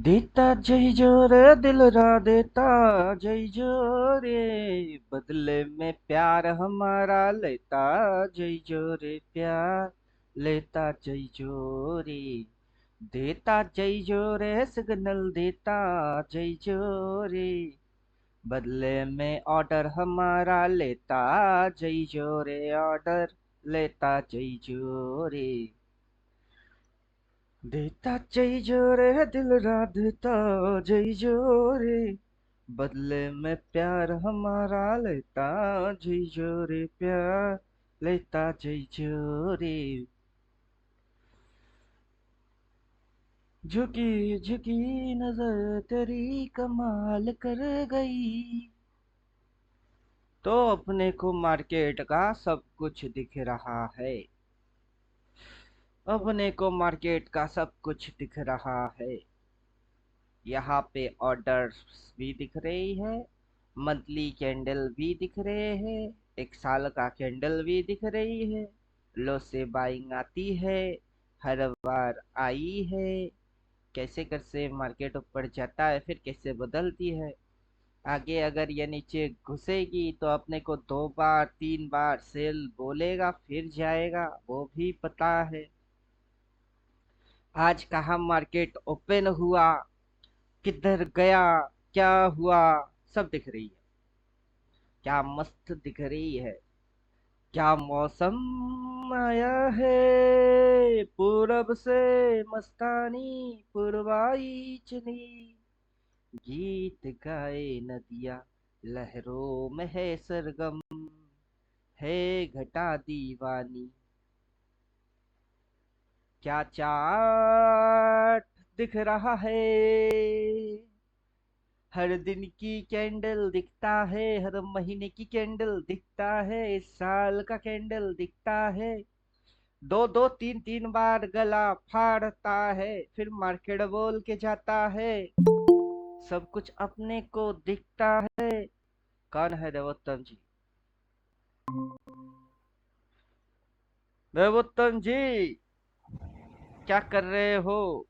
देता जय जो रे दिल रा देता जय जो रे बदले में प्यार हमारा लेता जय जो रे प्यार लेता जय जो रे देता जय जो रे सिग्नल देता जय जो रे बदले में ऑर्डर हमारा लेता जय जो रे ऑर्डर लेता जय जो रे देता जय जो रे दिल राधता जय जो रे बदले में प्यार हमारा लेता जय जो रे प्यार लेता जय जो रे झुकी झुकी नजर तेरी कमाल कर गई तो अपने को मार्केट का सब कुछ दिख रहा है। अपने को मार्केट का सब कुछ दिख रहा है। यहाँ पे ऑर्डर्स भी दिख रही है, मंथली कैंडल भी दिख रहे हैं, एक साल का कैंडल भी दिख रही है। लो से बाइंग आती है, हर बार आई है। कैसे कैसे मार्केट ऊपर जाता है फिर कैसे बदलती है। आगे अगर ये नीचे घुसेगी तो अपने को 2 बार 3 बार सेल बोलेगा फिर जाएगा, वो भी पता है। आज कहाँ मार्केट ओपन हुआ, किधर गया, क्या हुआ, सब दिख रही है। क्या मस्त दिख रही है। क्या मौसम आया है, पूरब से मस्तानी पुरवाई चली। गीत गाए नदिया, लहरों में है सरगम, है घटा दीवानी। क्या चार्ट दिख रहा है, हर दिन की कैंडल दिखता है, हर महीने की कैंडल दिखता है, इस साल का कैंडल दिखता है। दो दो तीन तीन बार गला फाड़ता है फिर मार्केट बोल के जाता है। सब कुछ अपने को दिखता है। कौन है देवोत्तम जी? देवोत्तम जी, क्या कर रहे हो?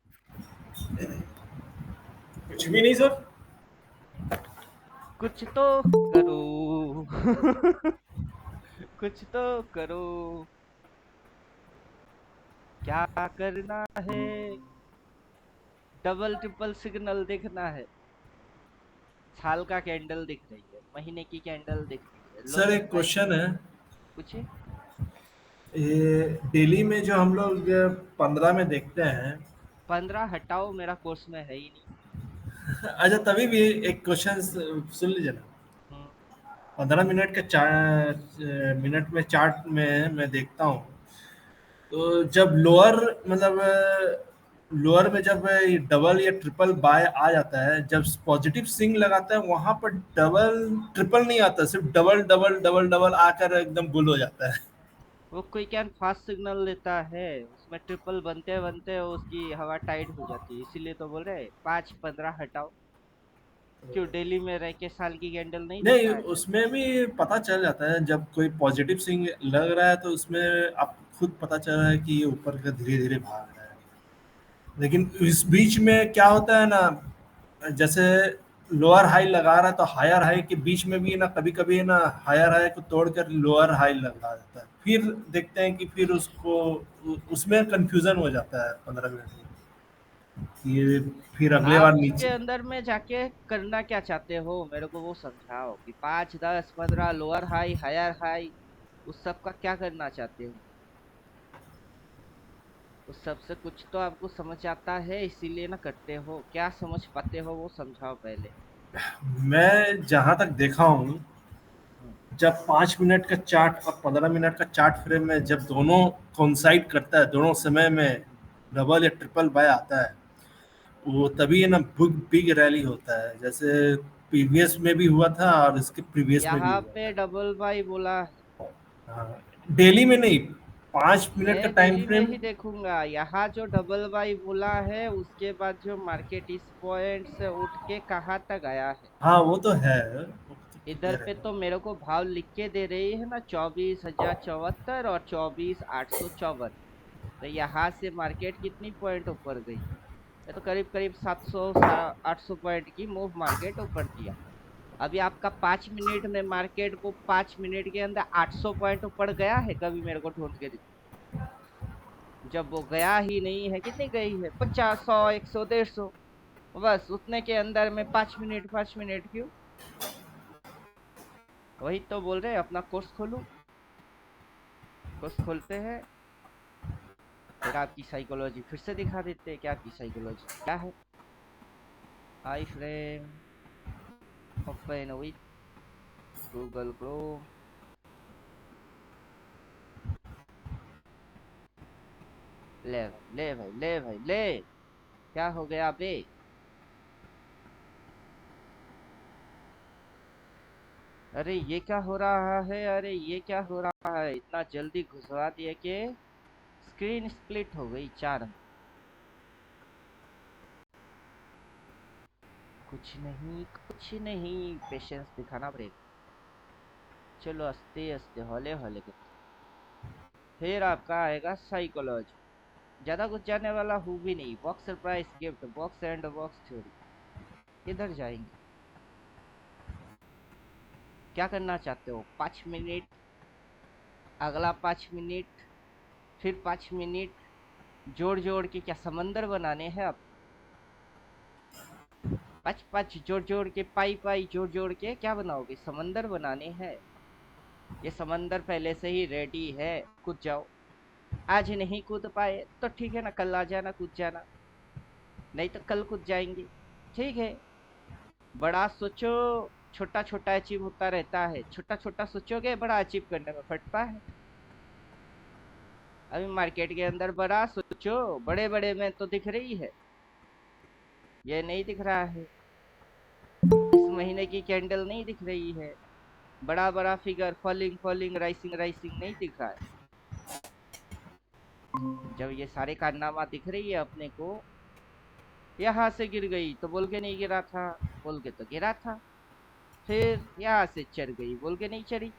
कुछ भी नहीं सर। कुछ तो करो। कुछ तो करो। क्या करना है? डबल ट्रिपल सिग्नल देखना है। साल का कैंडल दिख रही है, महीने की कैंडल दिख रही है, लो सर से एक भाई। क्वेश्चन है। पूछिए। ये डेली में जो हम लोग 15 में देखते हैं। 15 हटाओ, मेरा कोर्स में है ही नहीं। अच्छा, तभी भी एक क्वेश्चन सुन लीजिए ना। हम्म। 15 मिनट का मिनट में चार्ट में मैं देखता हूँ। तो जब लोअर मतलब लोअर में जब डबल या ट्रिपल बाय आ जाता है, जब पॉजिटिव स्विंग लगाता है वहां पर डबल ट्रिपल नहीं आता, सिर्फ डबल डबल डबल डबल आकर एकदम बुल हो जाता है। वो कोई क्या फास्ट सिग्नल देता है, उसमें ट्रिपल बनते बनते उसकी हवा टाइट हो जाती है, इसीलिए तो बोल रहे 5 15 हटाओ। क्यों डेली में रह के साल की कैंडल नहीं नहीं, देखना है क्या? उसमें भी पता चल जाता है जब कोई पॉजिटिव स्विंग लग रहा है, तो उसमें आपको खुद पता चल रहा है कि ये ऊपर का धीरे धीरे भाग रहा है। लेकिन इस बीच में क्या होता है ना, जैसे लोअर हाई लगा रहा है तो हायर हाई के बीच में भी ना कभी कभी ना हायर हाई को तोड़कर लोअर हाई लगा देता है, फिर देखते हैं कि फिर उसको उसमें कंफ्यूजन हो जाता है 15 मिनट में कि फिर अगले आप बार उसके नीचे। अंदर में जाके करना क्या चाहते हो, मेरे को वो समझाओ कि 5 10 15 लोअर हाई हायर हाई, उस सब का क्या करना चाहते हो? उस सब से कुछ तो आपको समझ आता है इसीलिए ना करते हो, क्या समझ पाते हो वो समझाओ पहले। मैं जहां तक देखा हूँ, हम्म। जब 5 मिनट का चार्ट और 15 मिनट का चार्ट फ्रेम में जब दोनों कोइंसाइड करता है, दोनों समय में डबल या ट्रिपल बाय आता है, वो तभी है ना बिग बिग रैली होता है, जैसे प्रीवियस में भी हुआ था और इसके प्रीवियस में भी यहाँ हुआ पे था। डबल बाई बोला है। हाँ, डेली में नहीं, 5 मिनट का मैं टाइम डेली में फ्रेम। ही देखूंगा, यहाँ जो डबल बाई बोला है उसके बाद जो मार्केट इस पॉइंट से उठ के कहाँ तक आया है। हाँ वो तो है, वो तो इधर क्लियर पे है। तो मेरे को भाव लिख के दे रही है ना, 24,074 और 24,854। तो यहाँ से मार्केट कितनी पॉइंट ऊपर गई? ये तो करीब करीब 700 800 पॉइंट की मूव मार्केट ऊपर किया। अभी आपका 5 मिनट में मार्केट को 5 मिनट के अंदर 800 पॉइंट ऊपर गया है? कभी मेरे को ढूंढ के दिखा। जब वो गया ही नहीं है, कितनी गई है? 50, 100, 100, 150। बस उतने के अंदर में 5 मिनट, 5 मिनट क्यों? वही तो बोल रहे हैं, अपना कोर्स खोलूं। कोर्स खोलते हैं, फिर आपकी साइकोलॉजी फिर से दिखा देते हैं कि आपकी साइकोलॉजी क्या है। I frame open with Google Chrome. ले भाई, ले भाई, ले भाई, ले। क्या हो गया बे? अरे ये क्या हो रहा है? अरे ये क्या हो रहा है? इतना जल्दी घुसवा दिया कि स्क्रीन स्प्लिट हो गई चार। कुछ नहीं, कुछ नहीं, पेशेंस दिखाना पड़ेगा। चलो आस्ते आस्ते, हौले हौले करते। फिर आपका आएगा साइकोलॉजी। ज्यादा कुछ जानने वाला हूँ भी नहीं। Box surprise gift, box and box theory. किधर जाएंगे? क्या करना चाहते हो? 5 मिनट, अगला 5 मिनट, फिर 5 मिनट, जोड़ जोड़ के क्या समंदर बनाने हैं आप? 5 5 जोड़ जोड़ के, पाई पाई जोड़ जोड़ के क्या बनाओगे? समंदर बनाने हैं। ये समंदर पहले से ही रेडी है, कूद जाओ। आज नहीं कूद पाए तो ठीक है ना, कल आ जाना, कूद जाना। नहीं तो कल कूद जाएंगे। ठीक है। बड़ा सोचो, छोटा छोटा अचीव होता रहता है। छोटा छोटा सोचोगे, बड़ा अचीव करने में फटता है। अभी मार्केट के अंदर बड़ा सोचो, बड़े बड़े में तो दिख रही है, ये नहीं दिख रहा है। इस महीने की कैंडल नहीं दिख रही है। बड़ा बड़ा figure, falling falling, rising rising नहीं दिख रहा है। जब ये सारे कारनामा दिख रही है अपने को, यहाँ से गिर गई तो बोल के नहीं गिरा था, बोल के तो गिरा था। फिर यहाँ से चढ़ गई, बोल के नहीं चढ़ी,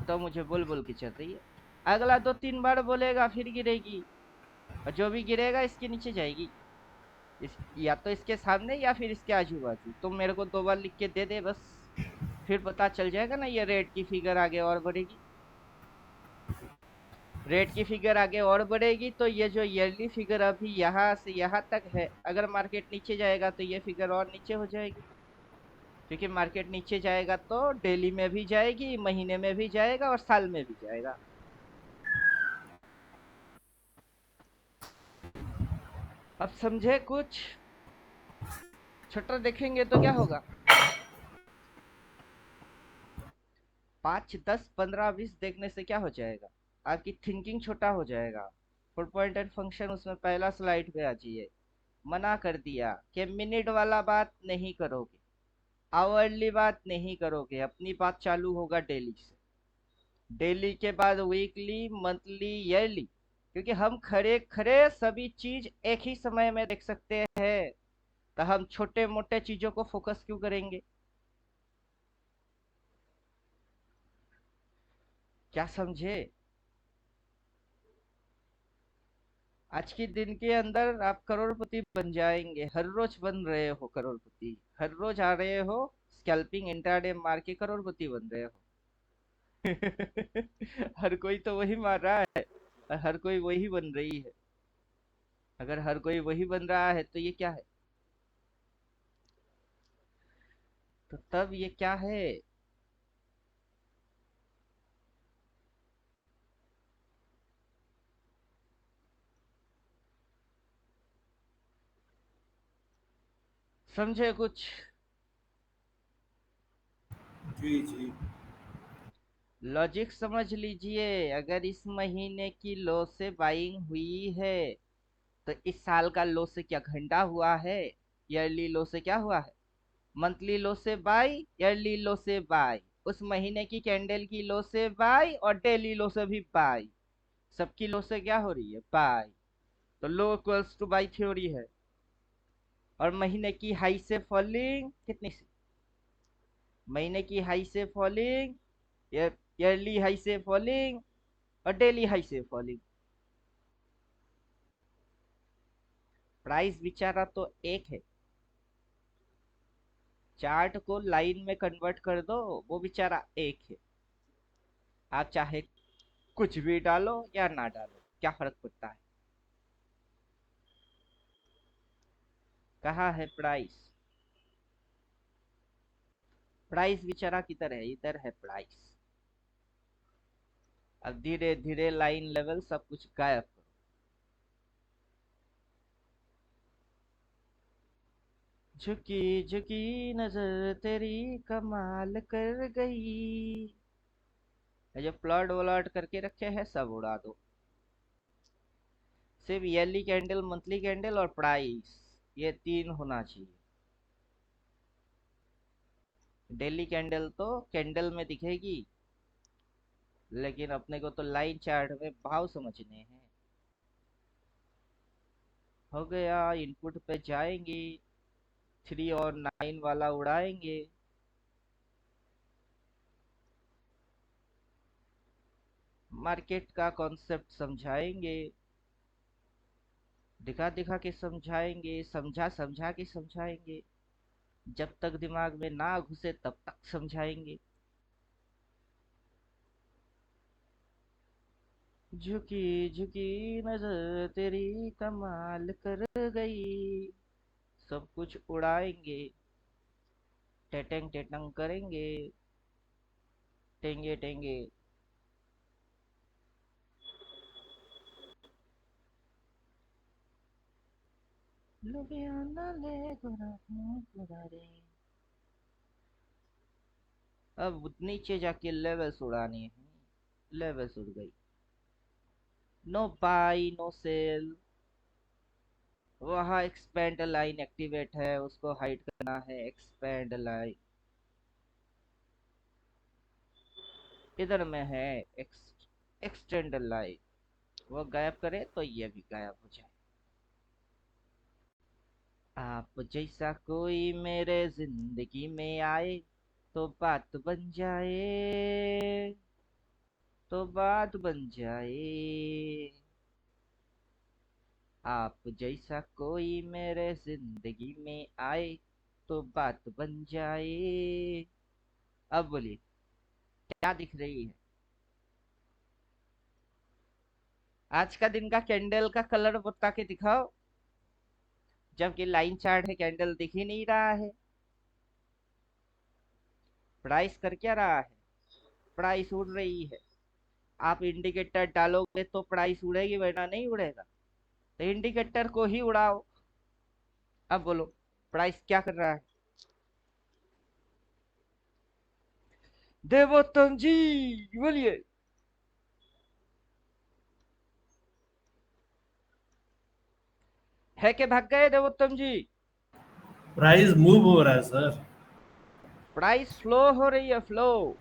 तो मुझे बोल बोल के चढ़ रही है। अगला 2 3 बार बोलेगा फिर गिरेगी, और जो भी गिरेगा इसके नीचे जाएगी। या तो इसके सामने या फिर इसके आजू बाजू। तुम मेरे को 2 बार लिख के दे दे बस, फिर पता चल जाएगा ना ये रेट की फिगर आगे और बढ़ेगी। रेट की फिगर आगे और बढ़ेगी तो ये जो ईयरली फिगर अभी यहाँ से यहाँ तक है, अगर मार्केट नीचे जाएगा तो ये फिगर और नीचे हो जाएगी। क्योंकि मार्केट नीचे जाएगा तो डेली में भी जाएगी, महीने में भी जाएगा और साल में भी जाएगा। अब समझे कुछ? छोटा देखेंगे तो क्या होगा? 5 10 15 20 देखने से क्या हो जाएगा? आपकी थिंकिंग छोटा हो जाएगा। 4 पॉइंटेड फंक्शन उसमें पहला स्लाइड पे आ जाइए। मना कर दिया कि मिनट वाला बात नहीं करोगे, आवरली बात नहीं करोगे, अपनी बात चालू होगा डेली से। डेली के बाद वीकली, मंथली, ईयरली। क्योंकि हम खड़े खड़े सभी चीज एक ही समय में देख सकते हैं, तो हम छोटे मोटे चीजों को फोकस क्यों करेंगे? क्या समझे? आज के दिन के अंदर आप करोड़पति बन जाएंगे। हर रोज बन रहे हो करोड़पति, हर रोज आ रहे हो, स्कैल्पिंग इंट्राडे मार के करोड़पति बन रहे हो। हर कोई तो वही मार रहा है, और हर कोई वही बन रही है। अगर हर कोई वही बन रहा है तो ये क्या है? तो तब ये क्या है? समझे कुछ? जी जी। लॉजिक समझ लीजिए। अगर इस महीने की लो से बाइंग हुई है, तो इस साल का लो से क्या घंटा हुआ है? ईयरली लो से क्या हुआ है? मंथली लो से बाई, ईयरली लो से बाई, उस महीने की कैंडल की लो से बाई, और डेली लो से भी बाई। सबकी लो से क्या हो रही है? बाई। तो लो इक्वल्स टू बाई थ्योरी है। और महीने की हाई से फॉलिंग कितनी सी? महीने की हाई से फॉलिंग, ईयरली हाई से फॉलिंग, और डेली हाई से फॉलिंग। प्राइस बेचारा तो एक है। चार्ट को लाइन में कन्वर्ट कर दो, वो बेचारा एक है। आप चाहे कुछ भी डालो या ना डालो, क्या फर्क पड़ता है। कहाँ है प्राइस? प्राइस बेचारा किधर है? इधर है प्राइस। अब धीरे धीरे लाइन लेवल सब कुछ गायब करो। झुकी झुकी नजर तेरी कमाल कर गई। ये जो प्लॉट व्लॉट करके रखे हैं सब उड़ा दो। सिर्फ ईयरली कैंडल, मंथली कैंडल और प्राइस, ये तीन होना चाहिए। डेली कैंडल तो कैंडल में दिखेगी, लेकिन अपने को तो लाइन चार्ट में भाव समझने हैं। हो गया, इनपुट पे जाएंगे, 3 और 9 वाला उड़ाएंगे। मार्केट का कॉन्सेप्ट समझाएंगे, दिखा दिखा के समझाएंगे, समझा समझा के समझाएंगे। जब तक दिमाग में ना घुसे तब तक समझाएंगे। झुकी झुकी नजर तेरी कमाल कर गई। सब कुछ उड़ाएंगे, टेटंग टेटंग करेंगे, टेंगे टेंगे। लुधियाना ले गोरा गोरा रे। अब नीचे जाके लेवल्स उड़ानी है। लेवल्स उड़ गई। No buy no sell. वहाँ एक्सपेंड लाइन एक्टिवेट है, उसको हाइड करना है। एक्सपेंड लाइन इधर में है। एक्सटेंड लाइन, वो गायब करे तो ये भी गायब हो जाए। आप जैसा कोई मेरे जिंदगी में आए तो बात बन जाए, तो बात बन जाए। आप जैसा कोई मेरे जिंदगी में आए तो बात बन जाए। अब बोलिए, क्या दिख रही है? आज का दिन का कैंडल का कलर बता के दिखाओ। जबकि लाइन चार्ट है, कैंडल दिख ही नहीं रहा है। प्राइस कर क्या रहा है? प्राइस उड़ रही है। आप इंडिकेटर डालोगे तो प्राइस उड़ेगी, वरना नहीं उड़ेगा। तो इंडिकेटर को ही उड़ाओ। अब बोलो, प्राइस क्या कर रहा है? देवोत्तम जी, बोलिए। है के भाग गए देवोत्तम जी? प्राइस मूव हो रहा है सर। प्राइस फ्लो हो रही है, फ्लो।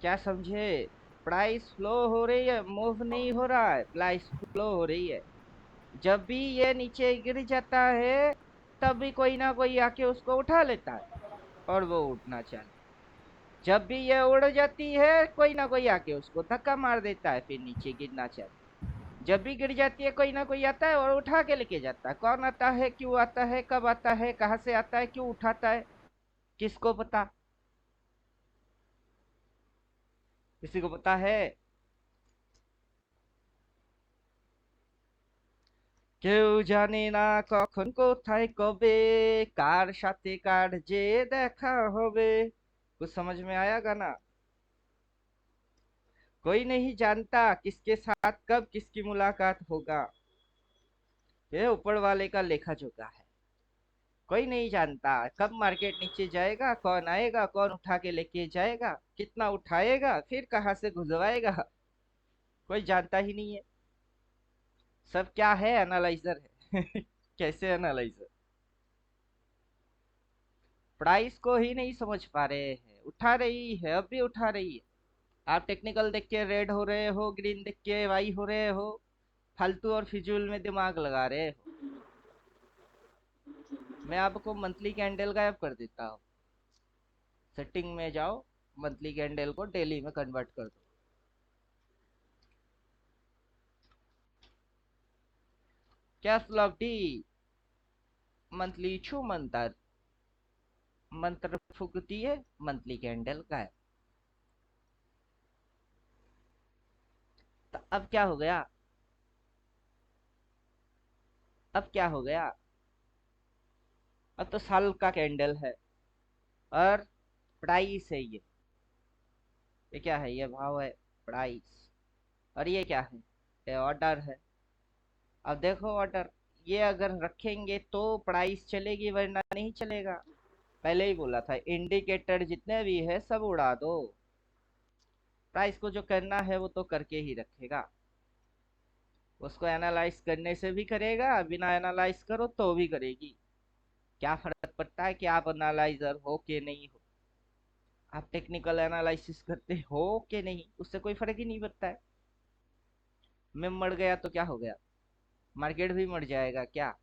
क्या समझे? प्राइस फ्लो हो रही है, मूव नहीं हो रहा है। प्राइस फ्लो हो रही है। जब भी ये नीचे गिर जाता है, तब भी कोई ना कोई आके उसको उठा लेता है और वो उठना चालू। जब भी ये उड़ जाती है, कोई ना कोई आके उसको धक्का मार देता है, फिर नीचे गिरना चालू। जब भी गिर जाती है, कोई ना कोई आता है और उठा के लेके जाता है। कौन आता है, क्यों आता है, कब आता है, कहाँ से आता है, क्यों उठाता है, किसको पता? किसी को पता है? কেউ জানে না কখন কোথায় কবে, কার সাথে কার যে দেখা হবে। कुछ समझ में आया गाना? कोई नहीं जानता किसके साथ कब किसकी मुलाकात होगा। ये ऊपर वाले का लेखा जोखा है। कोई नहीं जानता कब मार्केट नीचे जाएगा, कौन आएगा, कौन उठा के लेके जाएगा, कितना उठाएगा, फिर कहाँ से घुसवाएगा। कोई जानता ही नहीं है। सब क्या है? एनालाइजर है। कैसे एनालाइजर? प्राइस को ही नहीं समझ पा रहे हैं। उठा रही है, अब भी उठा रही है। आप टेक्निकल देख के रेड हो रहे हो, ग्रीन देख के वाई हो रहे हो, फालतू और फिजूल में दिमाग लगा रहे हो। मैं आपको मंथली कैंडल गायब कर देता हूँ। सेटिंग में जाओ, मंथली कैंडल को डेली में कन्वर्ट कर दो। कैश लॉक डी मंथली छू मंतर मंत्र फूकती है मंथली कैंडल का है। तो अब क्या हो गया? अब क्या हो गया? अब तो साल का कैंडल है और प्राइस है ये क्या है? ये भाव है, प्राइस। और ये क्या है? ये ऑर्डर है। अब देखो ऑर्डर, ये अगर रखेंगे तो प्राइस चलेगी वरना नहीं चलेगा। पहले ही बोला था इंडिकेटर जितने भी है सब उड़ा दो। प्राइस को जो करना है वो तो करके ही रखेगा। उसको एनालाइज करने से भी करेगा, बिना एनालाइज करो तो भी करेगी। क्या फर्क पड़ता है कि आप एनालाइजर हो कि नहीं हो? आप टेक्निकल एनालिसिस करते हो कि नहीं, उससे कोई फर्क ही नहीं पड़ता है। मैं मर गया तो क्या हो गया? मार्केट भी मर जाएगा क्या?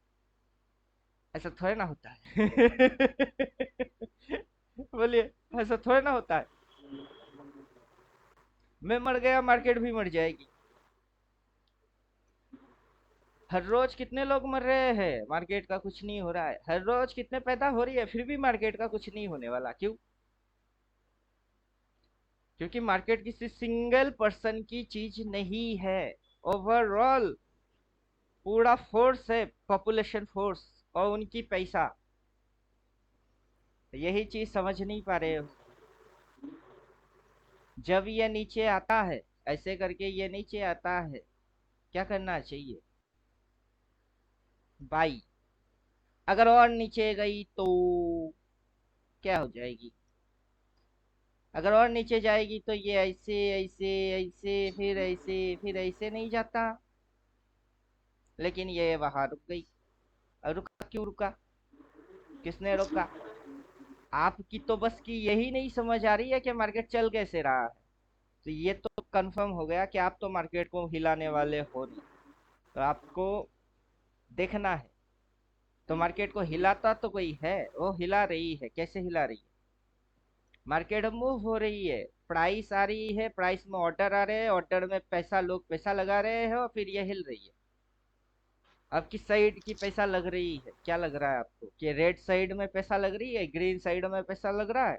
ऐसा थोड़ा ना होता है। बोलिए, ऐसा थोड़ा ना होता है। मैं मर गया मार्केट भी मर जाएगी। हर रोज कितने लोग मर रहे हैं, मार्केट का कुछ नहीं हो रहा है। हर रोज कितने पैदा हो रही है, फिर भी मार्केट का कुछ नहीं होने वाला। क्यों? क्योंकि मार्केट किसी सिंगल पर्सन की चीज नहीं है। ओवरऑल पूरा फोर्स है, पॉपुलेशन फोर्स और उनकी पैसा। यही चीज समझ नहीं पा रहे हो। जब ये नीचे आता है, ऐसे करके ये नीचे आता है, क्या करना चाहिए? बाई। अगर और नीचे गई तो क्या हो जाएगी? अगर और नीचे जाएगी तो ये ऐसे ऐसे ऐसे फिर ऐसे नहीं जाता। लेकिन ये वहां रुक गई। और रुका क्यों रुका? किसने रोका? आपकी तो बस की यही नहीं समझ आ रही है कि मार्केट चल कैसे रहा है। तो ये तो कंफर्म हो गया कि आप तो मार्केट को हिलाने वाले हो नहीं। तो आपको देखना है। तो मार्केट को हिलाता तो कोई है, वो हिला रही है। कैसे हिला रही है? मार्केट मूव हो रही है, प्राइस आ रही है, प्राइस में ऑर्डर आ रहे हैं, ऑर्डर में पैसा, लोग पैसा लगा रहे हैं और फिर ये हिल रही है। अब किस साइड की पैसा लग रही है? क्या लग रहा है आपको कि रेड साइड में पैसा लग रही है, ग्रीन साइड में पैसा लग रहा है?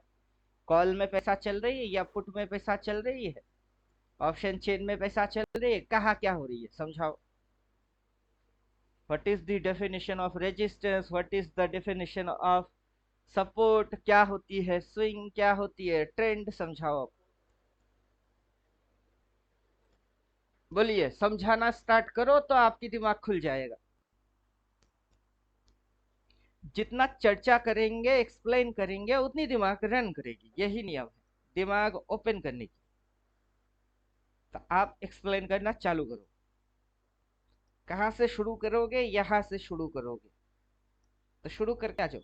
कॉल में पैसा चल रही है या पुट में पैसा चल रही है? ऑप्शन चेन में पैसा चल रही है? कहाँ क्या हो रही है, समझाओ। What is the definition of resistance, what is the definition of support, क्या होती है स्विंग, क्या होती है ट्रेंड, समझाओ आप। बोलिए, समझाना स्टार्ट करो तो आपकी दिमाग खुल जाएगा। जितना चर्चा करेंगे, एक्सप्लेन करेंगे, उतनी दिमाग रन करेगी। यही नियम है दिमाग ओपन करने की। तो आप एक्सप्लेन करना चालू करो। कहाँ से शुरू करोगे? यहाँ से शुरू करोगे। तो शुरू करके आ जाओ।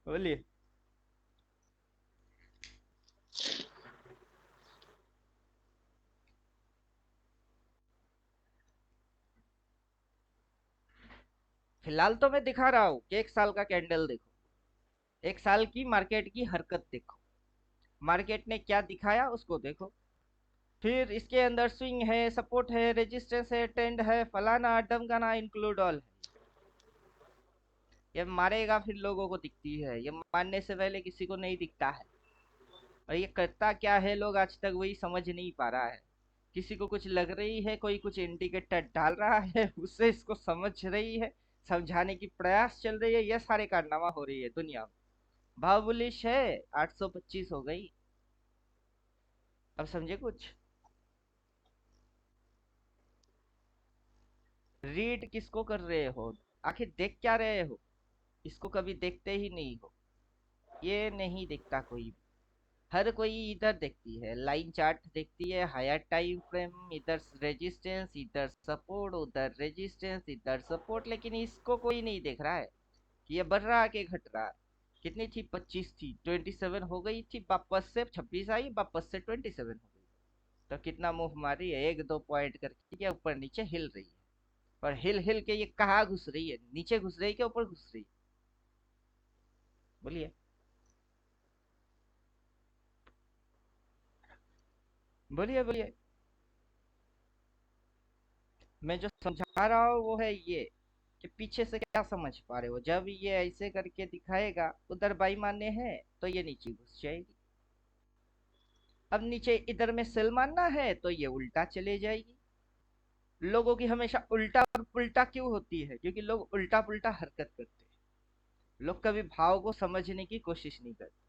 बोलिए। फिलहाल तो मैं दिखा रहा हूँ कि 1 साल का कैंडल देखो। 1 साल की मार्केट की हरकत देखो। मार्केट ने क्या दिखाया उसको देखो। फिर इसके अंदर स्विंग है, सपोर्ट है, रेजिस्टेंस है, ट्रेंड है, फलाना डमकाना इंक्लूड ऑल है। ये मारेगा फिर लोगों को दिखती है, ये मारने से पहले किसी को नहीं दिखता है। और ये करता क्या है, लोग आज तक वही समझ नहीं पा रहा है। किसी को कुछ लग रही है, कोई कुछ इंडिकेटर डाल रहा है, उससे इसको समझ रही है, समझाने की प्रयास चल रही है। ये सारे कारनामा हो रही है दुनिया में। भाव बुलिश है, 825 हो गई। अब समझे कुछ? रीड किसको कर रहे हो? आखिर देख क्या रहे हो? इसको कभी देखते ही नहीं हो। ये नहीं देखता कोई भी। हर कोई इधर देखती है, लाइन चार्ट देखती है, हायर टाइम फ्रेम, इधर रेजिस्टेंस, इधर सपोर्ट, उधर रेजिस्टेंस, इधर सपोर्ट। लेकिन इसको कोई नहीं देख रहा है कि ये बढ़ रहा है कि घट रहा है। कितनी थी? 25 थी, 27 हो गई थी, वापस से 26 आई, वापस से 27 हो गई। तो कितना मूव मारी है? 1-2 पॉइंट करके ये ऊपर नीचे हिल रही है। और हिल हिल के ये कहाँ घुस रही है? नीचे घुस रही है कि ऊपर घुस रही है? बोलिए। बोलिए बोलिए। मैं जो समझा रहा हूँ वो है ये कि पीछे से क्या समझ पा रहे हो। जब ये ऐसे करके दिखाएगा उधर बाई मान्य है तो ये नीचे घुस जाएगी। अब नीचे इधर में सेल मानना है तो ये उल्टा चले जाएगी। लोगों की हमेशा उल्टा पुल्टा क्यों होती है? क्योंकि लोग उल्टा पुल्टा हरकत करते हैं। लोग कभी भाव को समझने की कोशिश नहीं करते।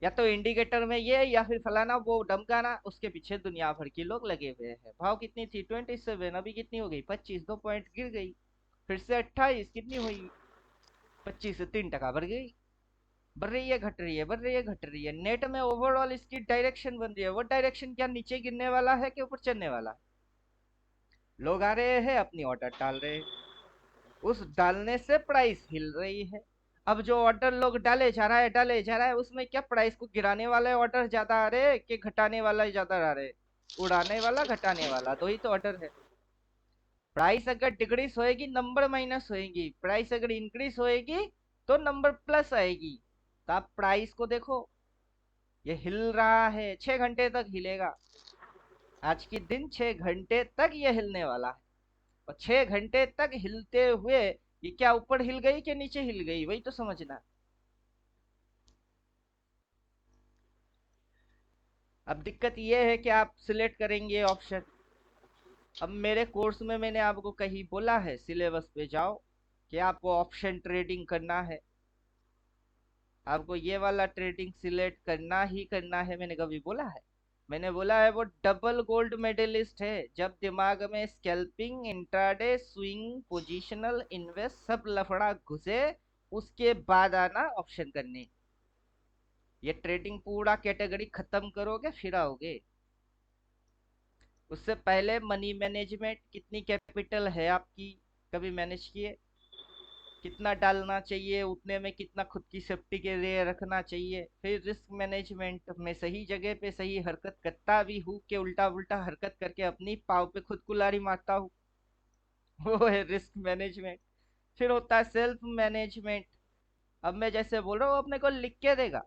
या तो इंडिकेटर में ये या फिर फलाना वो डमकाना, उसके पीछे दुनिया भर के लोग लगे हुए हैं। भाव कितनी थी 27, अभी कितनी हो गई 25, 2 पॉइंट गिर गई। फिर से 28 कितनी हुई 25 से 3% बढ़ गई। बढ़ रही है घट रही है, बढ़ रही है घट रही है। नेट में ओवरऑल इसकी डायरेक्शन बन रही है। वो डायरेक्शन क्या नीचे गिरने वाला है कि ऊपर चढ़ने वाला है? लोग आ रहे हैं अपनी ऑर्डर डाल रहे हैं, उस डालने से प्राइस हिल रही है। अब जो ऑर्डर लोग डाले जा रहा है डाले जा रहा है, उसमें क्या प्राइस को गिराने वाले ऑर्डर ज्यादा आ रहे हैं कि घटाने वाला ज्यादा आ रहे हैं? उड़ाने वाला घटाने वाला दो ही तो ऑर्डर है। प्राइस अगर डिक्रीज होएगी नंबर माइनस होएगी, प्राइस अगर इंक्रीज होएगी तो नंबर प्लस आएगी। तो आप प्राइस को देखो, ये हिल रहा है, 6 घंटे तक हिलेगा। आज के दिन 6 घंटे तक ये हिलने वाला है। और 6 घंटे तक हिलते हुए ये क्या ऊपर हिल गई कि नीचे हिल गई, वही तो समझना। अब दिक्कत ये है कि आप सिलेक्ट करेंगे ऑप्शन। अब मेरे कोर्स में मैंने आपको कहीं बोला है सिलेबस पे जाओ कि आपको ऑप्शन ट्रेडिंग करना है, आपको ये वाला ट्रेडिंग सिलेक्ट करना ही करना है, मैंने कभी बोला है? मैंने बोला है वो डबल गोल्ड मेडलिस्ट है। जब दिमाग में scalping, intraday, swing, positional invest सब लफड़ा घुसे, उसके बाद आना ऑप्शन करने। ये ट्रेडिंग पूरा कैटेगरी खत्म करोगे फिर आओगे। उससे पहले मनी मैनेजमेंट, कितनी कैपिटल है आपकी, कभी मैनेज किए? कितना डालना चाहिए, उतने में कितना खुद की सेफ्टी के लिए रखना चाहिए। फिर रिस्क मैनेजमेंट में सही जगह पे सही हरकत करता भी हूँ कि उल्टा उल्टा हरकत करके अपनी पाव पे खुद कुल्हाड़ी मारता हूँ। वो है रिस्क मैनेजमेंट। फिर होता है सेल्फ मैनेजमेंट। अब मैं जैसे बोल रहा हूँ अपने को लिख के देगा।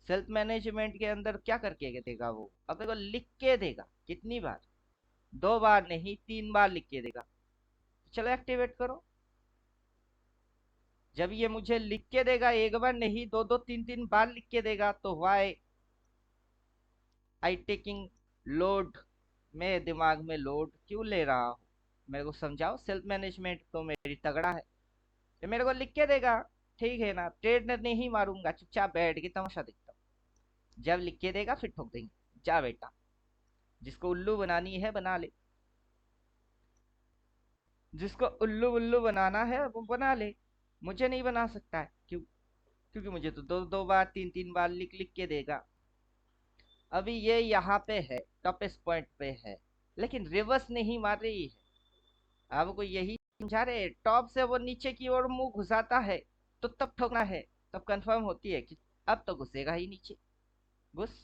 सेल्फ मैनेजमेंट के अंदर क्या करके देगा वो? अपने को लिख के देगा। कितनी बार? 2 बार नहीं 3 बार लिख के देगा। चलो एक्टिवेट करो। जब ये मुझे लिख के देगा, एक बार नहीं दो दो तीन तीन बार लिख के देगा, तो वाई आई टेकिंग लोड, मैं दिमाग में लोड क्यों ले रहा हूँ? मेरे को समझाओ। सेल्फ मैनेजमेंट तो मेरी तगड़ा है, तो मेरे को लिख के देगा। ठीक है ना, ट्रेड नहीं मारूंगा, चुपचाप बैठ के तमाशा देखता हूँ। जब लिख के देगा फिर ठोक देंगे। जा बेटा, जिसको उल्लू बनानी है बना ले, जिसको उल्लू उल्लू बनाना है वो बना ले। मुझे नहीं बना सकता है, क्यों? क्योंकि मुझे तो दो दो बार तीन तीन बार लिख लिख के देगा। अभी ये यहाँ पे है, टॉपेस्ट पॉइंट पे है, लेकिन रिवर्स नहीं मार रही है। आपको यही समझा रहे, टॉप से वो नीचे की ओर मुंह घुसाता है तो तब ठोकना है। तब कंफर्म होती है कि अब तो घुसेगा ही नीचे, घुस।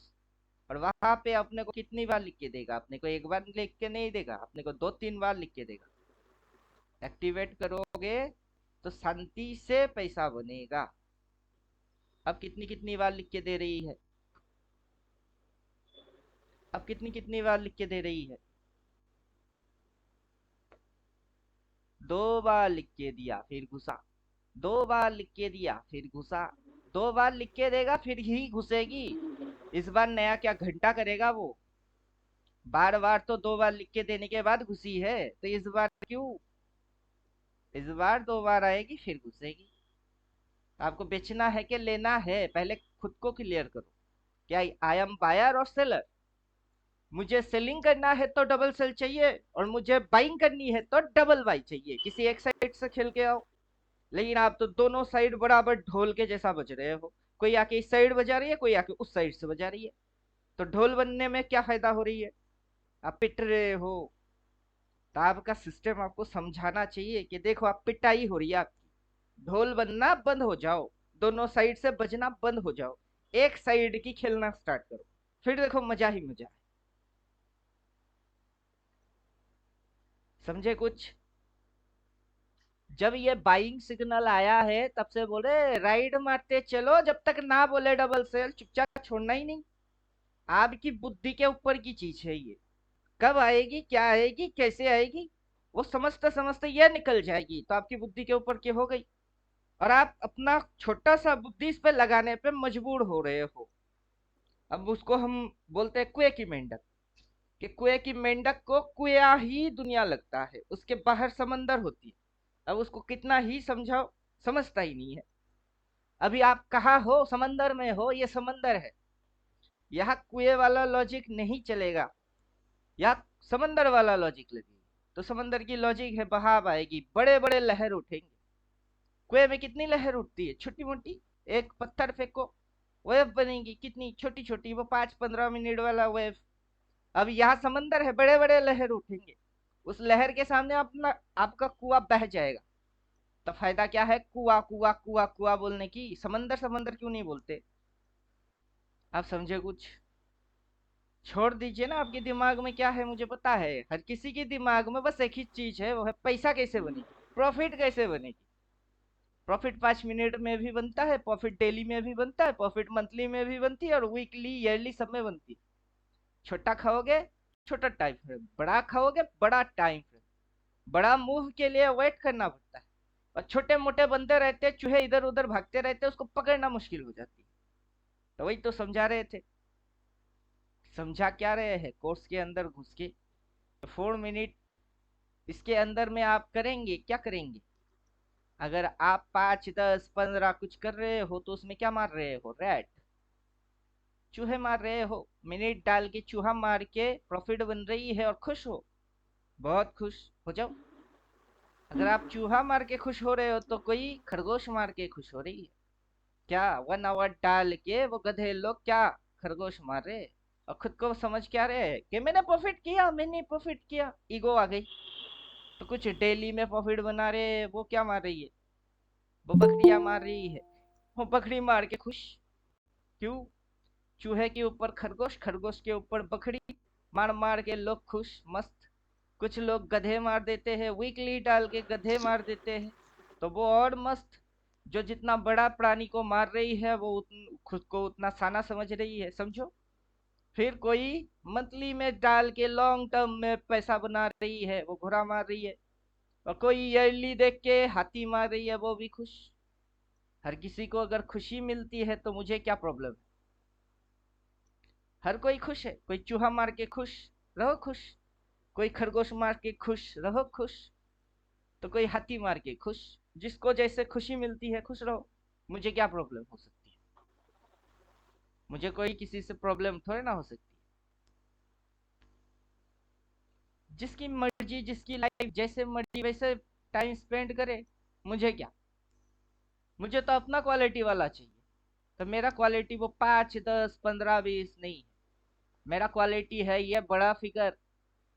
और वहां पे अपने को कितनी बार लिख के देगा? अपने को एक बार लिख के नहीं देगा, अपने को 2 3 बार लिख के देगा। एक्टिवेट करोगे तो शांति से पैसा बनेगा। अब कितनी कितनी बार लिख के दे रही है? अब कितनी कितनी बार लिख के दे रही है? 2 बार लिख के दिया फिर घुसा, 2 बार लिख के दिया फिर घुसा। 2 बार लिख के देगा फिर ही घुसेगी। इस बार नया क्या घंटा करेगा वो? बार बार तो 2 बार लिख के देने के बाद घुसी है, तो इस बार क्यों? इस बार 2 बार आएगी फिर घुसेगी। आपको बेचना है कि लेना है, पहले खुद को क्लियर करो। क्या आई एम बायर और सेलर? मुझे सेलिंग करना है तो डबल सेल चाहिए, और मुझे बाइंग करनी है तो डबल बाई चाहिए। किसी एक साइड से खेल के आओ। लेकिन आप तो दोनों साइड बराबर ढोल के जैसा बज रहे हो। कोई आके इस साइड बजा रही है, कोई आके उस साइड से बजा रही है। तो ढोल बनने में क्या फायदा हो रही है? आप पिट रहे हो। तो आपका सिस्टम आपको समझाना चाहिए कि देखो आप पिटाई हो रही है आपकी, ढोल बनना बंद हो जाओ, दोनों साइड से बजना बंद हो जाओ, एक साइड की खेलना स्टार्ट करो, फिर देखो मजा ही मजा है। समझे कुछ? जब ये बाइंग सिग्नल आया है तब से बोले राइड मारते चलो, जब तक ना बोले डबल सेल चुपचाप छोड़ना ही नहीं। आपकी बुद्धि के ऊपर की चीज है ये। कब आएगी, क्या आएगी, कैसे आएगी, वो समझते समझते ये निकल जाएगी तो आपकी बुद्धि के ऊपर की हो गई, और आप अपना छोटा सा बुद्धि इस पे लगाने पे मजबूर हो रहे हो। अब उसको हम बोलते हैं कुएं की मेंढक, कि कुएं की मेंढक को कुया ही दुनिया लगता है, उसके बाहर समंदर होती है। अब उसको कितना ही समझाओ, समझता ही नहीं है। अभी आप कहाँ हो, समंदर में हो, ये समंदर है। यहाँ कुएं वाला लॉजिक नहीं चलेगा, यहाँ समंदर वाला लॉजिक लगेगी। तो समंदर की लॉजिक है बहाव आएगी, बड़े बड़े लहर उठेंगे। कुएं में कितनी लहर उठती है, छोटी मोटी। एक पत्थर फेंको, वेव बनेगी, कितनी छोटी छोटी, वो 5-15 मिनट वाला वेव। अब यहाँ समंदर है, बड़े बड़े लहर उठेंगे। उस लहर के सामने अपना आपका कुआं बह जाएगा। तो फायदा क्या है कुआ कुआ कुआ कुआ बोलने की, समंदर समंदर क्यों नहीं बोलते? आप समझे कुछ? छोड़ दीजिए ना, आपके दिमाग में क्या है मुझे पता है। हर किसी के दिमाग में बस एक ही चीज है, वो है पैसा कैसे बनेगी, प्रॉफिट कैसे बनेगी। प्रॉफिट 5 मिनट में भी बनता है, प्रॉफिट डेली में भी बनता है, प्रॉफिट मंथली में भी बनती है, और वीकली ईयरली सब में बनती है। छोटा खाओगे छोटा टाइम फ्रेम, बड़ा खाओगे बड़ा टाइम फ्रेम। बड़ा मूव के लिए वेट करना पड़ता है, और छोटे मोटे बनते रहते हैं, चूहे इधर उधर भागते रहते हैं, उसको पकड़ना मुश्किल हो जाती है। तो वही तो समझा रहे थे। समझा क्या रहे हैं, कोर्स के अंदर घुस के 4 मिनट इसके अंदर में आप करेंगे, क्या करेंगे? अगर आप 5, 10, 15 कुछ कर रहे हो तो उसमें क्या मार रहे हो, रैट, चूहे मार रहे हो। मिनट डाल के चूहा मार के प्रॉफिट बन रही है, और खुश हो, बहुत खुश हो जाओ। अगर आप चूहा मार के खुश हो रहे हो तो कोई खरगोश मार के खुश हो रही है क्या? 1 आवर डाल के वो गधे लोग क्या खरगोश मार रहे, और खुद को समझ क्या रहे हैं कि मैंने प्रॉफिट किया, मैंने प्रॉफिट किया, ईगो आ गई। तो कुछ डेली में प्रॉफिट बना रहे, वो क्या मार रही है, वो बकरियां मार रही है। वो बकरी मार के खुश क्यों? चूहे के ऊपर खरगोश, खरगोश के ऊपर बकरी, मार मार के लोग खुश मस्त। कुछ लोग गधे मार देते हैं, वीकली डाल के गधे मार देते हैं, तो वो और मस्त। जो जितना बड़ा प्राणी को मार रही है वो खुद को उतना साना समझ रही है, समझो। फिर कोई मंथली में डाल के लॉन्ग टर्म में पैसा बना रही है, वो घोड़ा मार रही है। और कोई ईयरली देख के हाथी मार रही है, वो भी खुश। हर किसी को अगर खुशी मिलती है तो मुझे क्या प्रॉब्लम? हर कोई खुश है, कोई चूहा मार के खुश, रहो खुश। कोई खरगोश मार के खुश, रहो खुश। तो कोई हाथी मार के खुश। जिसको जैसे खुशी मिलती है खुश रहो, मुझे क्या प्रॉब्लम हो सकती है? मुझे कोई किसी से प्रॉब्लम थोड़ी ना हो सकती। जिसकी मर्जी, जिसकी लाइफ जैसे मर्जी वैसे टाइम स्पेंड करे, मुझे क्या। मुझे तो अपना क्वालिटी वाला चाहिए। तो मेरा क्वालिटी वो 5, 10, 15, 20 नहीं है। मेरा क्वालिटी है ये बड़ा फिगर,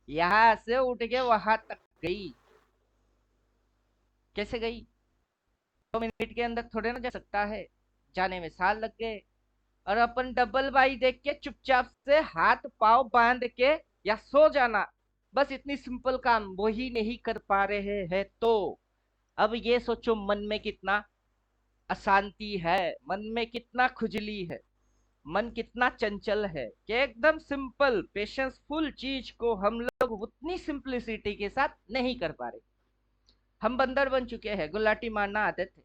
यहाँ से उठ के वहां तक गई। कैसे गई? 2 मिनट के अंदर थोड़े ना जा सकता है, जाने में साल लग गए। और अपन डबल बाई देख के चुपचाप से हाथ पाव बांध के या सो जाना, बस इतनी सिंपल काम वही नहीं कर पा रहे हैं। तो अब ये सोचो मन में कितना अशांति है, मन में कितना खुजली है, मन कितना चंचल है, कि एकदम सिंपल पेशेंसफुल चीज को हम लोग उतनी सिंपलिसिटी के साथ नहीं कर पा रहे। हम बंदर बन चुके हैं, गुलाटी मारना आते थे।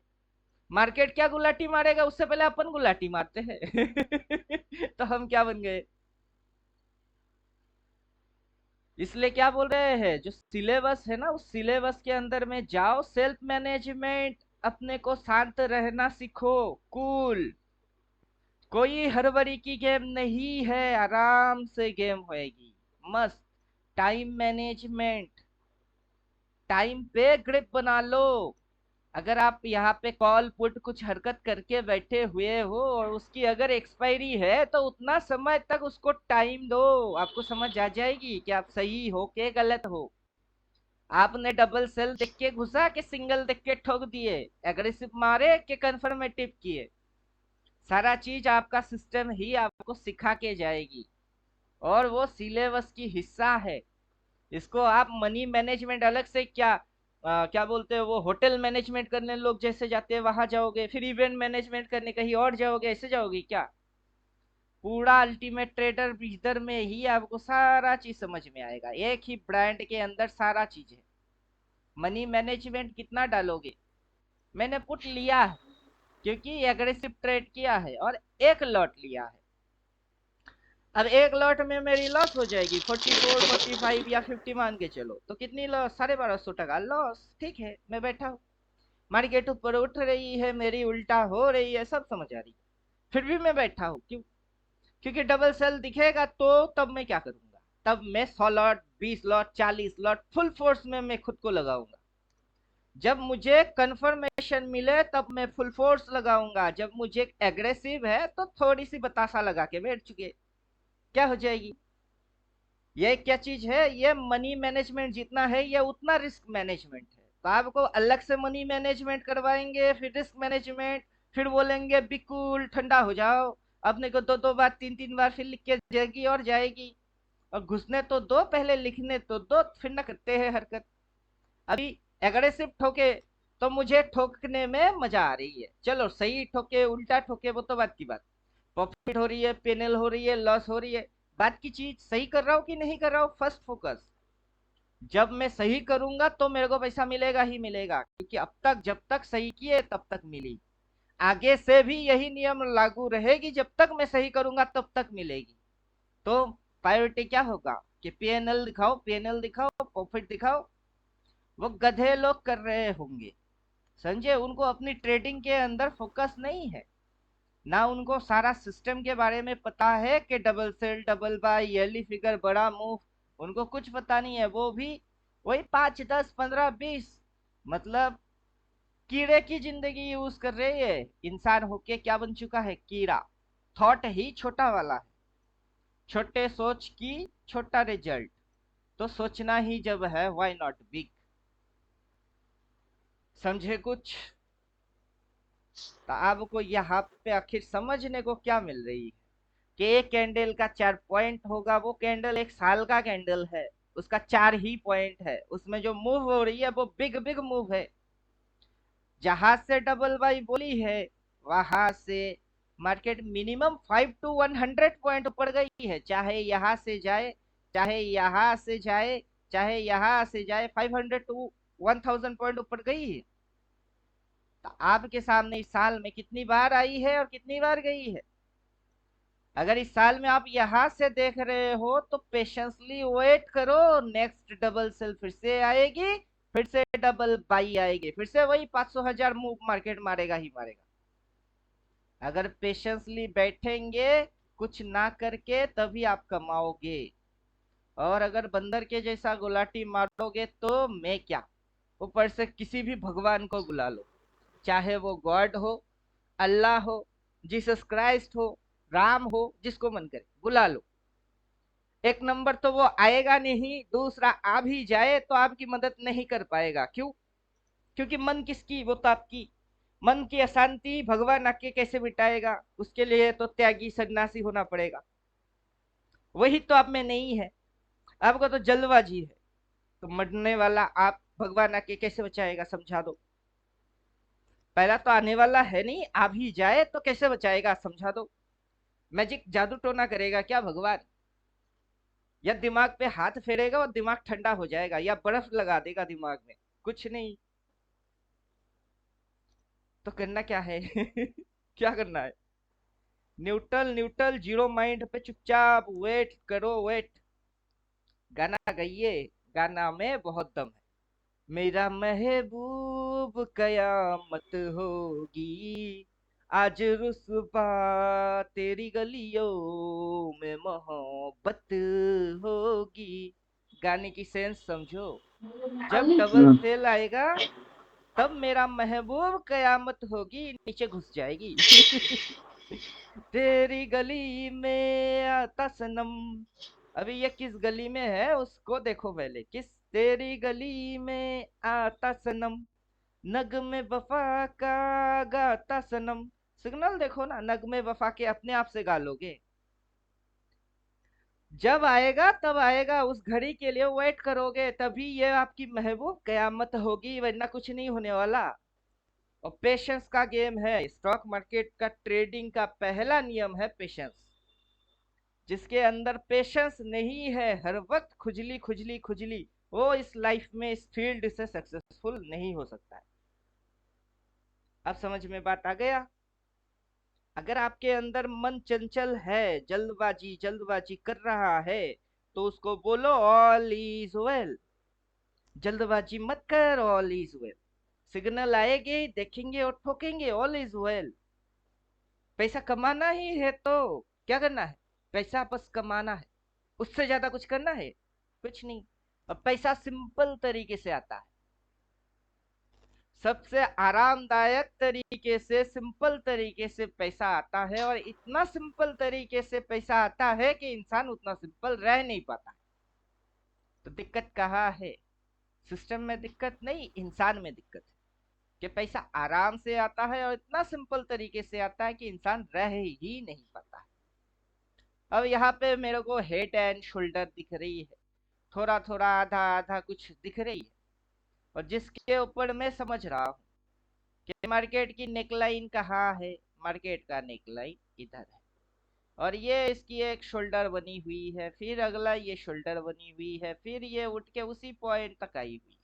मार्केट क्या गुलाटी मारेगा, उससे पहले अपन गुलाटी मारते हैं। तो हम क्या बन गए? इसलिए क्या बोल रहे हैं, जो सिलेबस है ना उस सिलेबस के अंदर में जाओ, सेल्फ मैनेजमेंट, अपने को शांत रहना सीखो, कूल। कोई हड़बड़ी की गेम नहीं है, आराम से गेम होएगी, मस्त। टाइम मैनेजमेंट, टाइम पे ग्रिप बना लो। अगर आप यहाँ पे कॉल पुट कुछ हरकत करके बैठे हुए हो और उसकी अगर एक्सपायरी है तो उतना समय तक उसको टाइम दो, आपको समझ आ जाएगी कि आप सही हो के गलत हो। आपने डबल सेल देख के घुसा कि सिंगल देख के ठोक दिए, एग्रेसिव मारे कि कंफर्मेटिव किए, सारा चीज आपका सिस्टम ही आपको सिखा के जाएगी। और वो सिलेबस की हिस्सा है। इसको आप मनी मैनेजमेंट अलग से क्या क्या बोलते हैं, वो होटल मैनेजमेंट करने लोग जैसे जाते हैं वहां जाओगे, फिर इवेंट मैनेजमेंट करने कहीं और जाओगे, ऐसे जाओगे क्या? पूरा अल्टीमेट ट्रेडर इधर में ही आपको सारा चीज समझ में आएगा, एक ही ब्रांड के अंदर सारा चीज है। मनी मैनेजमेंट कितना डालोगे? मैंने पुट लिया है क्योंकि एग्रेसिव ट्रेड किया है और एक लॉट लिया है। अब एक लॉट में मेरी लॉस हो जाएगी 44 45 या 50, मान के चलो तो कितनी लॉस, 1250 टका लॉस। ठीक है, मैं बैठा हूँ, मार्केट ऊपर उठ रही है, मेरी उल्टा हो रही है, सब समझ आ रही है, फिर भी मैं बैठा हूँ। क्यों? क्योंकि डबल सेल दिखेगा तो तब मैं क्या करूंगा, तब मैं 100 lot 20 lot 40 lot full force में मैं खुद को लगाऊंगा। जब मुझे कंफर्मेशन मिले तब मैं फुल फोर्स लगाऊंगा, जब मुझे एग्रेसिव है तो थोड़ी सी बतासा लगा के बैठ चुके, क्या हो जाएगी। ये क्या चीज है, ये मनी मैनेजमेंट जितना है ये उतना रिस्क मैनेजमेंट है। तो आपको अलग से मनी मैनेजमेंट करवाएंगे, फिर रिस्क मैनेजमेंट, फिर बोलेंगे बिल्कुल ठंडा हो जाओ, अपने को दो दो बार तीन तीन बार फिर लिख के जाएगी और जाएगी। और घुसने तो दो, पहले लिखने तो दो, फिर न करते हैं हरकत। अभी एग्रेसिव ठोके तो मुझे ठोकने में मजा आ रही है, चलो सही ठोके उल्टा ठोके वो तो बात की बात। प्रॉफिट हो रही है, पेनल हो रही है, लॉस हो रही है, बात की चीज सही कर रहा हूँ कि नहीं कर रहा हूँ, फर्स्ट फोकस। जब मैं सही करूंगा तो मेरे को पैसा मिलेगा ही मिलेगा, क्योंकि अब तक जब तक सही किए तब तक मिली। आगे से भी यही नियम लागू रहेगी, जब तक मैं सही करूंगा तब तक मिलेगी। तो प्रायोरिटी क्या होगा कि पीएनएल दिखाओ, पीएनएल दिखाओ, प्रॉफिट दिखाओ। वो गधे लोग कर रहे होंगे, समझे, उनको अपनी ट्रेडिंग के अंदर फोकस नहीं है, ना उनको सारा सिस्टम के बारे में पता है कि double sell double buy early figure बड़ा मूव, उनको कुछ पता नहीं है। वो भी वही 5 10 15 20, मतलब कीड़े की जिंदगी यूज कर रही है। इंसान होके क्या बन चुका है, कीड़ा। थॉट ही छोटा वाला है, छोटे सोच की छोटा रिजल्ट। तो सोचना ही जब है, व्हाई नॉट बिग। समझे कुछ? तो आपको यहाँ पे आखिर समझने को क्या मिल रही है कि एक कैंडल का 4 पॉइंट होगा, वो कैंडल 1 साल का कैंडल है, उसका 4 ही पॉइंट है, उसमें जो मूव हो रही है वो बिग बिग मूव है। जहां से डबल बाई बोली है वहां से मार्केट मिनिमम 5 to 100 पॉइंट ऊपर गई है, चाहे यहां से जाए, चाहे यहां से जाए, चाहे यहां से जाए, 500 to 1000 पॉइंट ऊपर गई है। तो आपके सामने इस साल में कितनी बार आई है और कितनी बार गई है। अगर इस साल में आप यहां से देख रहे हो तो पेशेंसली वेट करो, नेक्स्ट डबल सेल फिर से आएगी, फिर से डबल बाई आएगी, फिर से वही 500 1000 मूव मार्केट मारेगा ही मारेगा। अगर पेशेंसली बैठेंगे कुछ ना करके तभी आप कमाओगे। और अगर बंदर के जैसा गुलाटी मारोगे तो मैं क्या, ऊपर से किसी भी भगवान को बुला लो, चाहे वो गॉड हो, अल्लाह हो, जीसस क्राइस्ट हो, राम हो, जिसको मन करे बुला लो। एक नंबर तो वो आएगा नहीं, दूसरा आ भी जाए तो आपकी मदद नहीं कर पाएगा। क्यों? क्योंकि मन किसकी, वो तो आपकी। मन की अशांति भगवान आके कैसे मिटाएगा, उसके लिए तो त्यागी सन्यासी होना पड़ेगा। वही तो आप में नहीं है, आपको तो जल्दबाजी है। तो मरने वाला आप भगवान आके कैसे बचाएगा, समझा दो। पहला तो आने वाला है नहीं, आ भी जाए तो कैसे बचाएगा, समझा दो। मैजिक जादू टोना करेगा क्या भगवान? या दिमाग पे हाथ फेरेगा और दिमाग ठंडा हो जाएगा, या बर्फ लगा देगा दिमाग में? कुछ नहीं। तो करना क्या है क्या करना है? न्यूट्रल न्यूट्रल जीरो माइंड पे चुपचाप वेट करो, वेट। गाना गाइए, गाना में बहुत दम है। मेरा महबूब कयामत होगी, आज रुस्वा तेरी गलियों में मोहब्बत होगी। गाने की सेंस समझो। जब डबल हम्म, सेल आएगा तब मेरा महबूब कयामत होगी नीचे घुस जाएगी तेरी गली में आता सनम। अभी ये किस गली में है उसको देखो पहले, किस तेरी गली में आता सनम, नगमे वफा का गाता सनम। सिग्नल देखो ना, नगमे वफा के अपने आप से गा लोगे। जब आएगा तब आएगा, उस घड़ी के लिए वेट करोगे तभी ये आपकी महबूब कयामत होगी, वरना कुछ नहीं होने वाला। और पेशेंस का गेम है स्टॉक मार्केट का, ट्रेडिंग का पहला नियम है पेशेंस। जिसके अंदर पेशेंस नहीं है, हर वक्त खुजली खुजली खुजली, वो इस लाइफ में इस फील्ड से सक्सेसफुल नहीं हो सकता है। अब समझ में बात आ गया? अगर आपके अंदर मन चंचल है, जल्दबाजी जल्दबाजी कर रहा है, तो उसको बोलो ऑल इज वेल। जल्दबाजी मत कर, ऑल इज वेल। सिग्नल आएंगे, देखेंगे और ठोकेंगे, ऑल इज वेल। पैसा कमाना ही है तो क्या करना है? पैसा बस कमाना है, उससे ज्यादा कुछ करना है? कुछ नहीं। अब पैसा सिंपल तरीके से आता है, सबसे आरामदायक तरीके से, सिंपल तरीके से पैसा आता है। और इतना सिंपल तरीके से पैसा आता है कि इंसान उतना सिंपल रह नहीं पाता। तो दिक्कत कहाँ है? सिस्टम में दिक्कत नहीं, इंसान में दिक्कत है कि पैसा आराम से आता है और इतना सिंपल तरीके से आता है कि इंसान रह ही नहीं पाता। अब यहाँ पे मेरे को हेड एंड शोल्डर दिख रही है, थोड़ा थोड़ा आधा आधा कुछ दिख रही है, और जिसके ऊपर मैं समझ रहा हूँ कि मार्केट की नेकलाइन कहाँ है। मार्केट का नेकलाइन इधर है, और ये इसकी एक शोल्डर बनी हुई है, फिर अगला ये शोल्डर बनी हुई है, फिर ये उठ के उसी पॉइंट तक आई हुई है।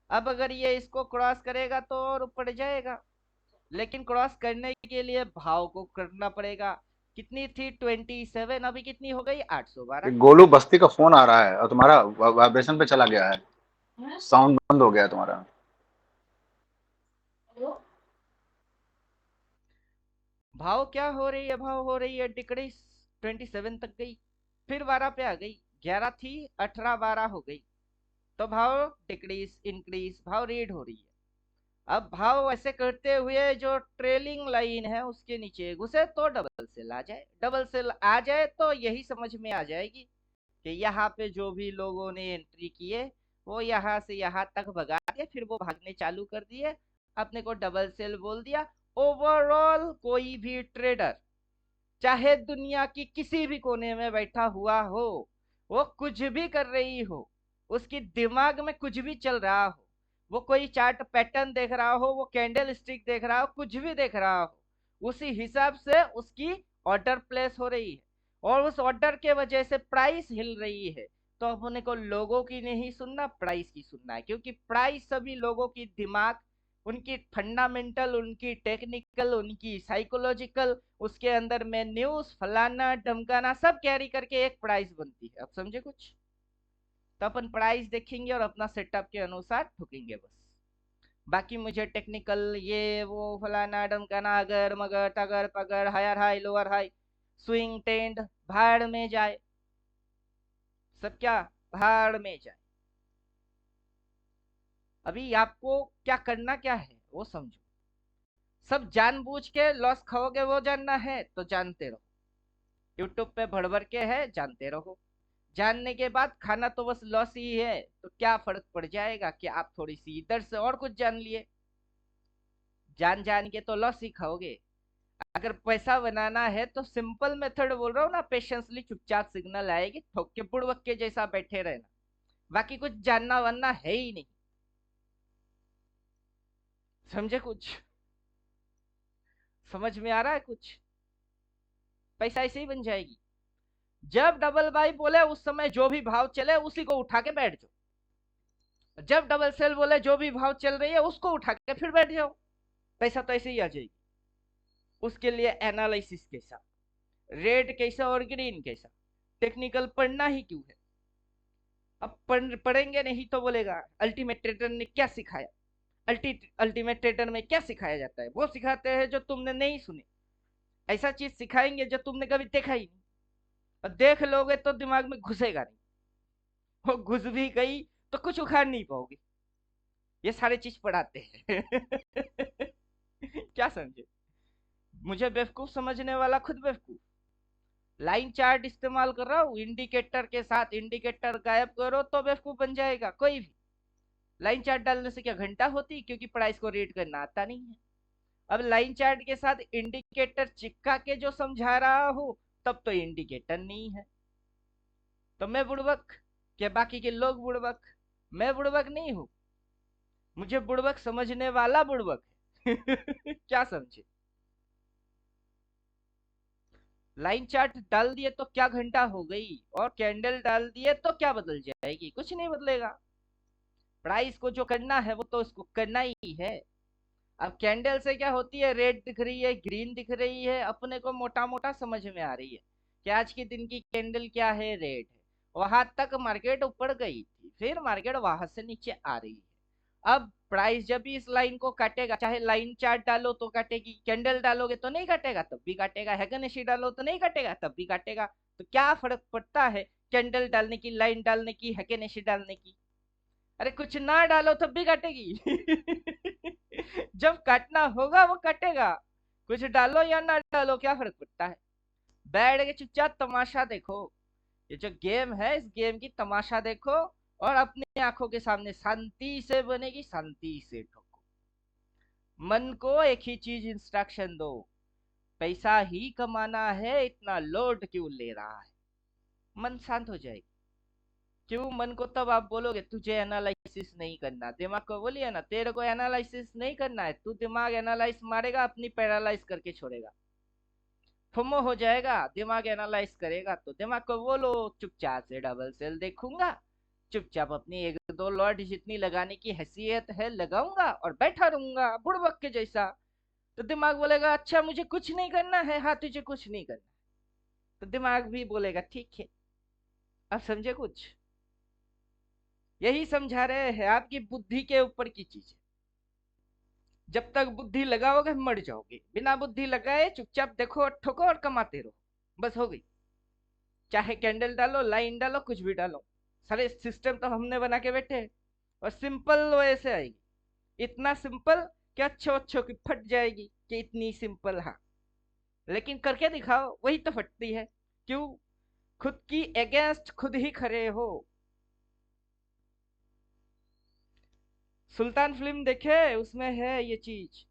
अब अगर ये इसको क्रॉस करेगा तो और ऊपर जाएगा, लेकिन क्रॉस करने के लिए भाव को करना पड़ेगा। कितनी थी? 27, अभी कितनी हो गई? 812। एक गोलू बस्ती का फोन आ रहा है और तुम्हारा वाइब्रेशन पे चला गया है, साउंड बंद हो गया है तुम्हारा। भाव क्या हो रही है? भाव हो रही है डिक्रीज, 27 तक गई, फिर 12 पे आ गई, 11 थी, 18 12 हो गई, तो भाव डिक्रीज इंक्रीज भाव रीड हो रही है। अब भाव ऐसे करते हुए जो ट्रेलिंग लाइन है उसके नीचे घुसे तो डबल सेल आ जाए, डबल सेल आ जाए तो यही समझ में आ जाएगी कि यहाँ पे जो भी लोगों ने एंट्री किए वो यहाँ से यहाँ तक भगा दिए, फिर वो भागने चालू कर दिए, अपने को डबल सेल बोल दिया। ओवरऑल कोई भी ट्रेडर, चाहे दुनिया की किसी भी कोने में बैठा हुआ हो, वो कुछ भी कर रही हो, उसकी दिमाग में कुछ भी चल रहा हो, वो कोई चार्ट पैटर्न देख रहा हो, वो कैंडल स्टिक देख रहा हो, कुछ भी देख रहा हो, उसी हिसाब से उसकी ऑर्डर प्लेस हो रही है, और उस ऑर्डर के वजह से प्राइस हिल रही है। तो अपने को लोगों की नहीं सुनना, प्राइस की सुनना है, क्योंकि प्राइस सभी लोगों की दिमाग, उनकी फंडामेंटल, उनकी टेक्निकल, उनकी साइकोलॉजिकल, उसके अंदर में न्यूज फलाना ढमकाना सब कैरी करके एक प्राइस बनती है। अब समझे कुछ? तो अपन प्राइस देखेंगे और अपना सेटअप के अनुसार ठुकेंगे बस। बाकी मुझे टेक्निकल ये वो फलाना ढमकाना, अगर मगर तगर पगर, higher high lower high, swing tend, भाड़ में जाए, सब क्या भाड़ में जाए। अभी आपको क्या करना क्या है वो समझो। सब जानबूझ के लॉस खाओगे वो जानना है तो जानते रहो, यूट्यूब पे भर भर के है, जानते रहो। जानने के बाद खाना तो बस लॉस ही है, तो क्या फर्क पड़ जाएगा कि आप थोड़ी सी इधर से और कुछ जान लिए। जान जान के तो लॉस ही खाओगे। अगर पैसा बनाना है तो सिंपल मेथड बोल रहा हूँ ना, पेशेंसली चुपचाप सिग्नल आएगी, ठोक के बुड़वक के जैसा बैठे रहना, बाकी कुछ जानना वरना है ही नहीं। समझे कुछ? समझ में आ रहा है कुछ? पैसा ऐसे ही बन जाएगी। जब डबल बाई बोले उस समय जो भी भाव चले उसी को उठा के बैठ जाओ, जब डबल सेल बोले जो भी भाव चल रही है उसको उठा के फिर बैठ जाओ, पैसा तो ऐसे ही आ जाएगी। उसके लिए एनालिसिस कैसा, रेड कैसा और ग्रीन कैसा, टेक्निकल पढ़ना ही क्यों है? अब पढ़ेंगे नहीं तो बोलेगा अल्टीमेट ट्रेडर ने क्या सिखाया। अल्टीमेट ट्रेडर में क्या सिखाया जाता है? वो सिखाते हैं जो तुमने नहीं सुने, ऐसा चीज सिखाएंगे जो तुमने कभी देखा ही नहीं, और देख लोगे तो दिमाग में घुसेगा नहीं, वो घुस भी गई तो कुछ उखाड़ नहीं पाओगे। ये सारे चीज पढ़ाते हैं। क्या समझे? मुझे बेवकूफ समझने वाला खुद बेवकूफ। लाइन चार्ट इस्तेमाल कर रहा हूँ इंडिकेटर के साथ, इंडिकेटर गायब करो तो बेवकूफ बन जाएगा कोई भी। लाइन चार्ट डालने से क्या घंटा होती? क्योंकि प्राइस को रीड करना आता नहीं है। अब लाइन चार्ट के साथ इंडिकेटर चिपका के जो समझा रहा हूँ तब तो इंडिकेटर नहीं है, तो मैं बुड़बक? क्या बाकी के लोग बुड़बक? मैं बुड़बक नहीं हूँ, मुझे बुड़बक समझने वाला बुड़बक है। क्या समझे? लाइन चार्ट डाल दिए तो क्या घंटा हो गई, और कैंडल डाल दिए तो क्या बदल जाएगी, कुछ नहीं बदलेगा। प्राइस को जो करना है वो तो इसको करना ही है। अब कैंडल से क्या होती है, रेड दिख रही है, ग्रीन दिख रही है, अपने को मोटा मोटा समझ में आ रही है कि आज के दिन की कैंडल क्या है, रेड है। वहां तक मार्केट ऊपर गई थी, फिर मार्केट वहां से नीचे आ रही है। अब प्राइस जब भी इस लाइन को काटेगा, चाहे लाइन चार्ट डालो तो काटेगी, कैंडल डालोगे तो नहीं काटेगा, तब भी काटेगा, हैगनेशी डालो तो नहीं काटेगा, तब भी काटेगा। तो क्या फर्क पड़ता है कैंडल डालने की, लाइन डालने की, हैगनेशी डालने की? अरे कुछ ना डालो तब भी काटेगी। जब काटना होगा वो काटेगा, कुछ डालो या ना डालो क्या फर्क पड़ता है। बैठ के चुपचाप तमाशा देखो, ये जो गेम है इस गेम की तमाशा देखो, और अपनी आंखों के सामने शांति से बनेगी, शांति से ठोको। मन को एक ही चीज इंस्ट्रक्शन दो, पैसा ही कमाना है, इतना लोड क्यों ले रहा है, मन शांत हो जाएगी। क्यों मन को तब आप बोलोगे तुझे एनालिसिस नहीं करना, दिमाग को बोलिए ना तेरे को एनालिसिस नहीं करना है, तू दिमाग एनालाइज मारेगा अपनी पैरालाइज करके छोड़ेगा, फुमो हो जाएगा। दिमाग एनालाइज करेगा तो दिमाग को बोलो चुपचाप से डबल सेल देखूंगा, चुपचाप अपनी एक दो लॉट जितनी लगाने की हैसियत है लगाऊंगा और बैठा रहूंगा बुड़बक के जैसा। तो दिमाग बोलेगा अच्छा मुझे कुछ नहीं करना है, हाँ तुझे कुछ नहीं करना। तो दिमाग भी बोलेगा ठीक है। अब समझे कुछ? यही समझा रहे हैं, आपकी बुद्धि के ऊपर की चीज है। जब तक बुद्धि लगाओगे मर जाओगे, बिना बुद्धि लगाए चुपचाप देखो और ठोको और कमाते रहो, बस हो गई। चाहे कैंडल डालो, लाइन डालो, कुछ भी डालो, सारे सिस्टम तो हमने बना के बैठे हैं। और सिंपल वे से आएगी, इतना सिंपल कि अच्छो अच्छो की फट जाएगी कि इतनी सिंपल। हाँ लेकिन करके दिखाओ, वही तो फटती है। क्यों? खुद की अगेंस्ट खुद ही खड़े हो। सुल्तान फिल्म देखे, उसमें है ये चीज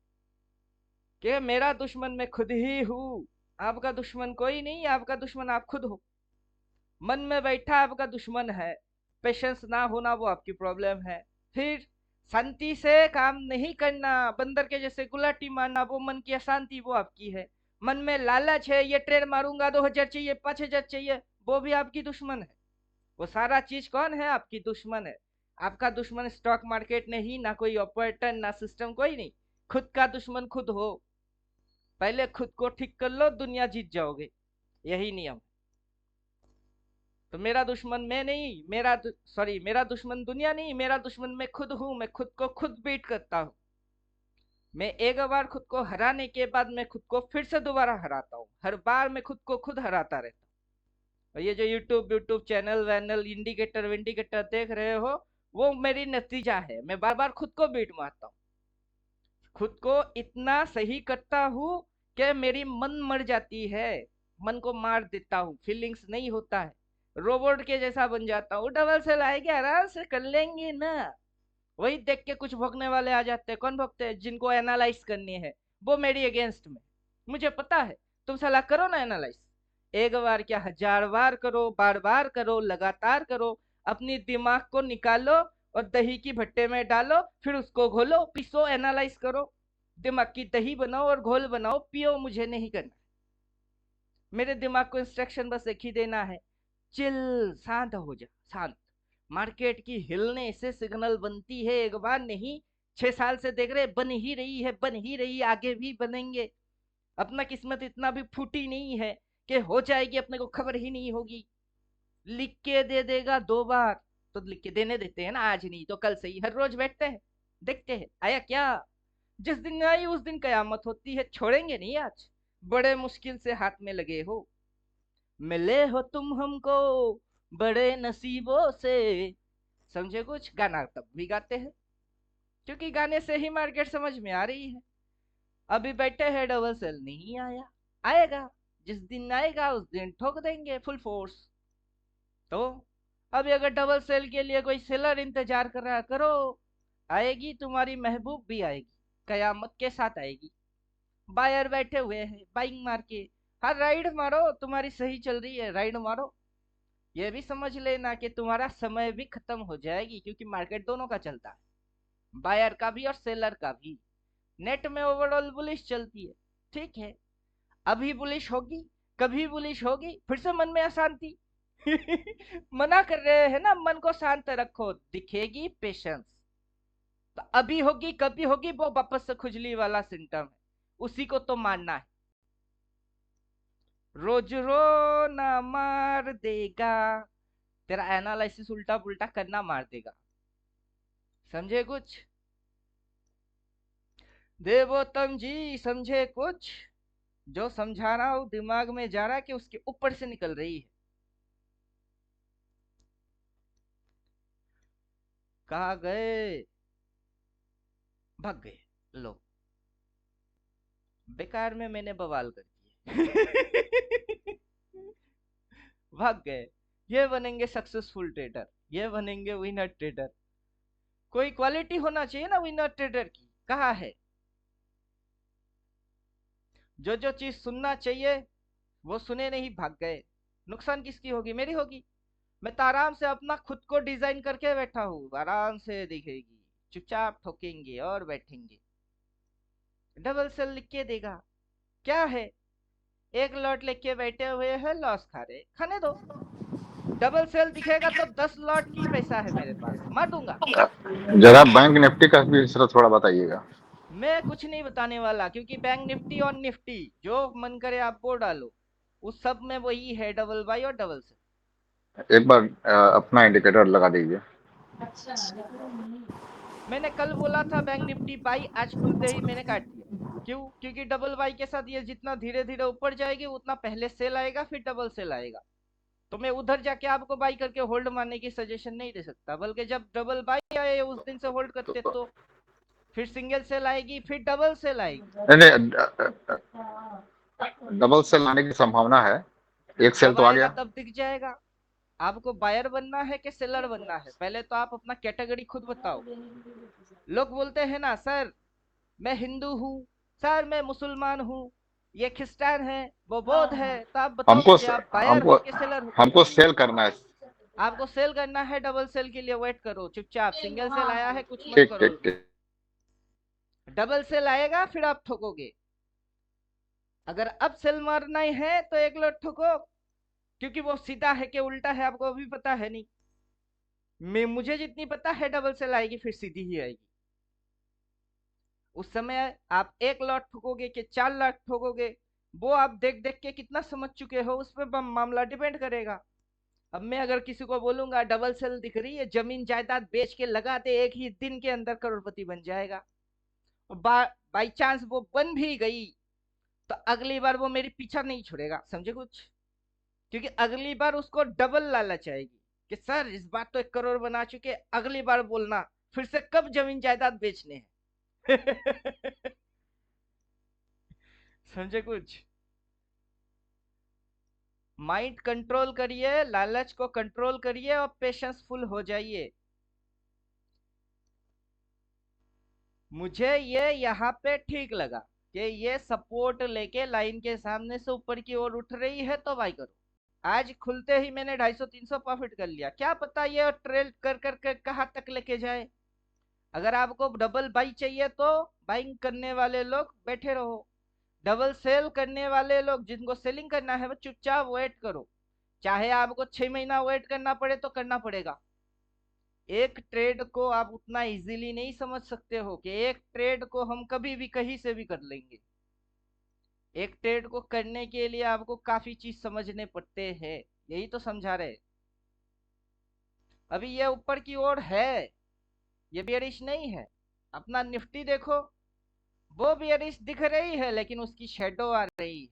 कि मेरा दुश्मन मैं खुद ही हूं। आपका दुश्मन कोई नहीं, आपका दुश्मन आप खुद हो। मन में बैठा आपका दुश्मन है, पेशेंस ना होना वो आपकी प्रॉब्लम है। फिर शांति से काम नहीं करना, बंदर के जैसे गुलाटी मारना, वो मन की अशांति वो आपकी है। मन में लालच है, ये ट्रेन मारूंगा, 2000 चाहिए, 5000 चाहिए, वो भी आपकी दुश्मन है। वो सारा चीज कौन है? आपकी दुश्मन है। आपका दुश्मन स्टॉक मार्केट नहीं, ना कोई ऑपरेटर, ना सिस्टम, कोई नहीं। खुद का दुश्मन खुद हो। पहले खुद को ठीक कर लो, दुनिया जीत जाओगे, यही नियम। तो मेरा दुश्मन मैं नहीं, मेरा दुश्मन दुनिया नहीं, मेरा दुश्मन मैं खुद हूं। मैं खुद को खुद बीट करता हूं। मैं एक बार खुद को हराने के बाद मैं खुद को फिर से दोबारा हराता हूँ, हर बार मैं खुद को खुद हराता रहता हूँ। और ये जो यूट्यूब यूट्यूब चैनल वैनल इंडिकेटर विंडिकेटर देख रहे हो, वो मेरी नतीजा है। मैं बार बार खुद को बीट मारता हूँ, खुद को इतना सही करता हूँ कि मेरी मन मर जाती है, मन को मार देता हूँ, फीलिंग्स नहीं होता है, रोबोट के जैसा बन जाता हूँ। डबल सेल आएगी आराम से कर लेंगे ना। वही देख के कुछ भोगने वाले आ जाते हैं। कौन भोगते हैं? जिनको एनालाइज करनी है, वो मेरी अगेंस्ट में। मुझे पता है, तुम सलाह करो ना एनालाइज, एक बार क्या 1000 बार करो, बार बार करो, लगातार करो। अपनी दिमाग को निकालो और दही की भट्टे में डालो, फिर उसको घोलो, पीसो, एनालाइज करो, दिमाग की दही बनाओ और घोल बनाओ, पियो। मुझे नहीं करना। मेरे दिमाग को इंस्ट्रक्शन बस एक ही देना है, चिल, शांत हो जा, शांत। मार्केट की हिलने से सिग्नल बनती है, एक बार नहीं, 6 साल से देख रहे, बन ही रही है, बन ही रही, आगे भी बनेंगे। अपना किस्मत इतना भी फूटी नहीं है कि हो जाएगी अपने को खबर ही नहीं होगी। लिख के दे देगा 2 बार, तो लिख के देने देते हैं ना, आज नहीं तो कल सही। हर रोज बैठते हैं, देखते हैं आया क्या। जिस दिन आई उस दिन कयामत होती है, छोड़ेंगे नहीं आज। बड़े मुश्किल से हाथ में लगे हो, मिले हो तुम हमको बड़े नसीबों से। समझे कुछ? गाना तब भी गाते हैं क्योंकि गाने से ही मार्केट समझ में आ रही है। अभी बैठे हैं, डबल सेल नहीं आया, आएगा। जिस दिन आएगा उस दिन ठोक देंगे फुल फोर्स। तो अभी अगर डबल सेल के लिए कोई सेलर इंतजार कर रहा, करो, आएगी, तुम्हारी महबूब भी आएगी, कयामत के साथ आएगी। बायर बैठे हुए हैं बाइंग मार के, हर राइड मारो, तुम्हारी सही चल रही है, राइड मारो। ये भी समझ लेना कि तुम्हारा समय भी खत्म हो जाएगी, क्योंकि मार्केट दोनों का चलता है, बायर का भी और सेलर का भी। नेट में ओवरऑल बुलिश चलती है, ठीक है, अभी बुलिश होगी, कभी बुलिश होगी फिर से मन में अशांति। मना कर रहे हैं ना, मन को शांत रखो, दिखेगी पेशेंस। तो अभी होगी कभी होगी, वो वापस से खुजली वाला सिम्टम है, उसी को तो मानना है। रोज रोना मार देगा, तेरा एनालिसिस उल्टा पुल्टा करना मार देगा। समझे कुछ? देवोत्तम जी समझे कुछ? जो समझा रहा हूं दिमाग में जा रहा है कि उसके ऊपर से निकल रही है। कहा गए? भाग गए लोग, बेकार में मैंने बवाल कर दिए। भाग गए। ये बनेंगे सक्सेसफुल ट्रेडर, ये बनेंगे विनर ट्रेडर। कोई क्वालिटी होना चाहिए ना विनर ट्रेडर की, कहाँ है? जो जो चीज सुनना चाहिए वो सुने नहीं, भाग गए। नुकसान किसकी होगी? मेरी होगी। मैं तो आराम से अपना खुद को डिजाइन करके बैठा हूँ, आराम से दिखेगी, चुपचाप ठोकेंगे और बैठेंगे। डबल सेल लिख के देगा, क्या है? एक लॉट लेके बैठे हुए हैं, लॉस खा रहे, खाने दो। डबल सेल दिखेगा तो 10 लॉट की पैसा है मेरे पास, मार दूंगा। जरा बैंक निफ्टी का भी सर थोड़ा बताइएगा। मैं कुछ नहीं बताने वाला, क्योंकि बैंक निफ्टी और निफ्टी जो मन करे आप वो डालो, उस सब में वही है, डबल बाई और डबल सेल। एक बार अपना इंडिकेटर लगा दीजिए। मैंने कल बोला था बैंक निफ्टी बाई, आज खुलते ही मैंने काट दिया। क्यों? क्योंकि डबल बाई के साथ ये जितना धीरे धीरे ऊपर जाएगी उतना पहले सेल आएगा, फिर डबल सेल आएगा। तो मैं उधर जाके आपको बाई करके होल्ड मारने की सजेशन नहीं दे सकता, बल्कि जब डबल बाई आए उस दिन से होल्ड करते, तो फिर सिंगल सेल आएगी, फिर डबल सेल आएगी। नहीं नहीं, डबल सेल आने की संभावना है, एक सेल जब तो आ आएगा गया। तब दिख जाएगा। आपको बायर बनना है कि सेलर बनना है, पहले तो आप अपना कैटेगरी खुद बताओ। लोग बोलते हैं ना, सर मैं हिंदू हूँ, सर मैं मुसलमान हूँ, ये क्रिस्टियन है, वो बौद्ध है, तो आप बताओ हमको मुझे, आप बायर हमको हो कि सेलर हो? हमको सेल करना है। आपको सेल करना है, डबल सेल के लिए वेट करो चुपचाप। सिंगल सेल आया है, कुछ मत ठीक करो। ठीक ठीक। डबल सेल आएगा फिर आप ठोकोगे। अगर अब सेल मारना ही है तो एक लोट ठोको, क्योंकि वो सीधा है कि उल्टा है आपको अभी पता है नहीं। मैं मुझे जितनी पता है डबल सेल आएगी फिर सीधी ही आएगी। उस समय आप एक लॉट ठोकोगे कि 4 लाख ठोकोगे, वो आप देख देख के कितना समझ चुके हो उस पर मामला डिपेंड करेगा। अब मैं अगर किसी को बोलूंगा डबल सेल दिख रही है, जमीन जायदाद बेच के लगा दे, एक ही दिन के अंदर करोड़पति बन जाएगा। बाई चांस वो बन भी गई तो अगली बार वो मेरी पीछा नहीं छोड़ेगा। समझे कुछ? क्योंकि अगली बार उसको डबल लालच आएगी कि सर इस बार तो 1 करोड़ बना चुके, अगली बार बोलना फिर से कब जमीन जायदाद बेचने हैं। समझे कुछ? माइंड कंट्रोल करिए, लालच को कंट्रोल करिए और पेशेंसफुल हो जाइए। मुझे ये यहाँ पे ठीक लगा कि ये सपोर्ट लेके लाइन के सामने से ऊपर की ओर उठ रही है, तो बाई करो। आज खुलते ही मैंने 250-300 प्रॉफिट कर लिया, क्या पता ये ट्रेल कर कर कर कहाँ तक लेके जाए। अगर आपको डबल बाई चाहिए तो बाइंग करने वाले लोग बैठे रहो, डबल सेल करने वाले लोग जिनको सेलिंग करना है वो चुपचाप वेट करो। चाहे आपको 6 महीना वेट करना पड़े तो करना पड़ेगा। एक ट्रेड को आप उतना इजीली नहीं समझ सकते हो कि एक ट्रेड को हम कभी भी कहीं से भी कर लेंगे। एक ट्रेड को करने के लिए आपको काफी चीज समझने पड़ते हैं, यही तो समझा रहे। अभी ये ऊपर की ओर है, ये बेयरिश नहीं है। अपना निफ्टी देखो, वो बेयरिश दिख रही है लेकिन उसकी शेडो आ रही है।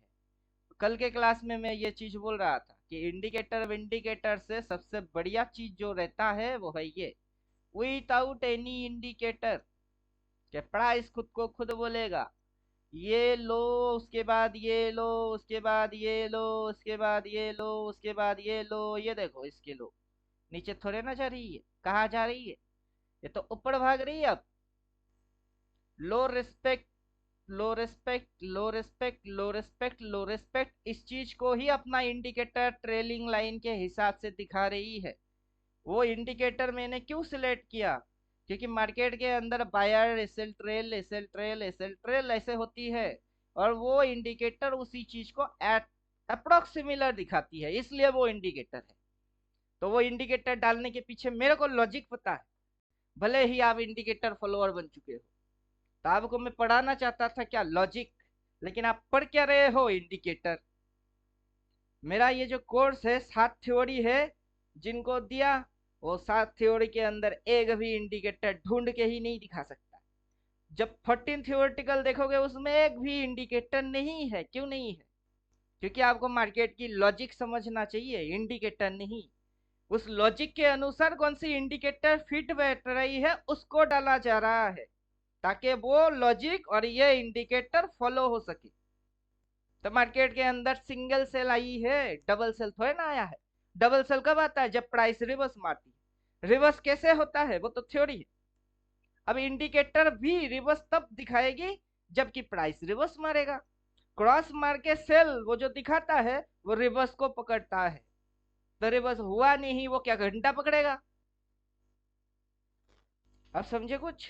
कल के क्लास में मैं ये चीज बोल रहा था कि इंडिकेटर विंडिकेटर से सबसे बढ़िया चीज जो रहता है वो है ये, विदाउट एनी इंडिकेटर, कि प्राइस खुद को खुद बोलेगा ये लो, उसके बाद ये लो, उसके बाद ये लो, उसके बाद ये लो, उसके बाद ये लो, ये देखो इसके लो। नीचे थोड़े ना जा रही है, कहाँ जा रही है? ये तो ऊपर भाग रही है। अब लो रिस्पेक्ट, लो रिस्पेक्ट, लो रिस्पेक्ट, लो रिस्पेक्ट, लो रिस्पेक्ट, इस चीज को ही अपना इंडिकेटर ट्रेलिंग लाइन के हिसाब से दिखा रही है। वो इंडिकेटर मैंने क्यों सिलेक्ट किया? क्योंकि मार्केट के अंदर buyer SL trail SL trail SL trail ऐसे होती है, और वो इंडिकेटर उसी चीज को ऐड अप्रोक्स सिमिलर दिखाती है, इसलिए वो इंडिकेटर है। तो वो इंडिकेटर डालने के पीछे मेरे को लॉजिक पता है, भले ही आप इंडिकेटर फॉलोअर बन चुके हो। तो आपको मैं पढ़ाना चाहता था क्या, लॉजिक, लेकिन आप पढ़ क्या रहे हो, इंडिकेटर। मेरा ये जो कोर्स है 7 थ्योरी है, जिनको दिया वो 7 थ्योरी के अंदर एक भी इंडिकेटर ढूंढ के ही नहीं दिखा सकता। जब 14 थ्योरेटिकल देखोगे उसमें एक भी इंडिकेटर नहीं है। क्यों नहीं है? क्योंकि आपको मार्केट की लॉजिक समझना चाहिए, इंडिकेटर नहीं। उस लॉजिक के अनुसार कौन सी इंडिकेटर फिट बैठ रही है उसको डाला जा रहा है, ताकि वो लॉजिक और ये इंडिकेटर फॉलो हो सके। तो मार्केट के अंदर सिंगल सेल आई है, डबल सेल थोड़े ना आया है। डबल सेल कब आता है? जब प्राइस रिवर्स मारती है। रिवर्स कैसे होता है वो तो थ्योरी है। अब इंडिकेटर भी रिवर्स तब दिखाएगी जबकि प्राइस रिवर्स मारेगा। क्रॉस मार के सेल वो जो दिखाता है वो रिवर्स को पकड़ता है। तो रिवर्स हुआ नहीं, वो क्या घंटा पकड़ेगा? अब समझे कुछ?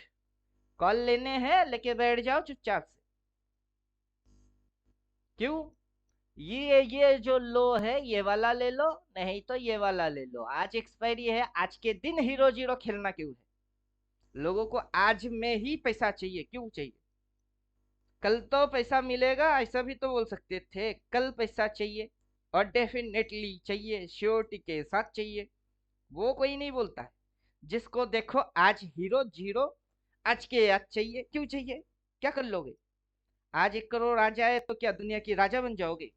कॉल लेने हैं, लेके बैठ जाओ चुपचाप से। क्यों? ये जो लो है ये वाला ले लो, नहीं तो ये वाला ले लो। आज एक्सपायरी है, आज के दिन हीरो जीरो खेलना क्यों है? लोगों को आज में ही पैसा चाहिए। क्यों चाहिए? कल तो पैसा मिलेगा ऐसा भी तो बोल सकते थे। कल पैसा चाहिए और डेफिनेटली चाहिए, श्योरिटी के साथ चाहिए, वो कोई नहीं बोलता है। जिसको देखो आज हीरो जीरो, आज के आज चाहिए। क्यों चाहिए? क्या कर लोगे? आज 1 करोड़ आ जाए तो क्या दुनिया की राजा बन जाओगे?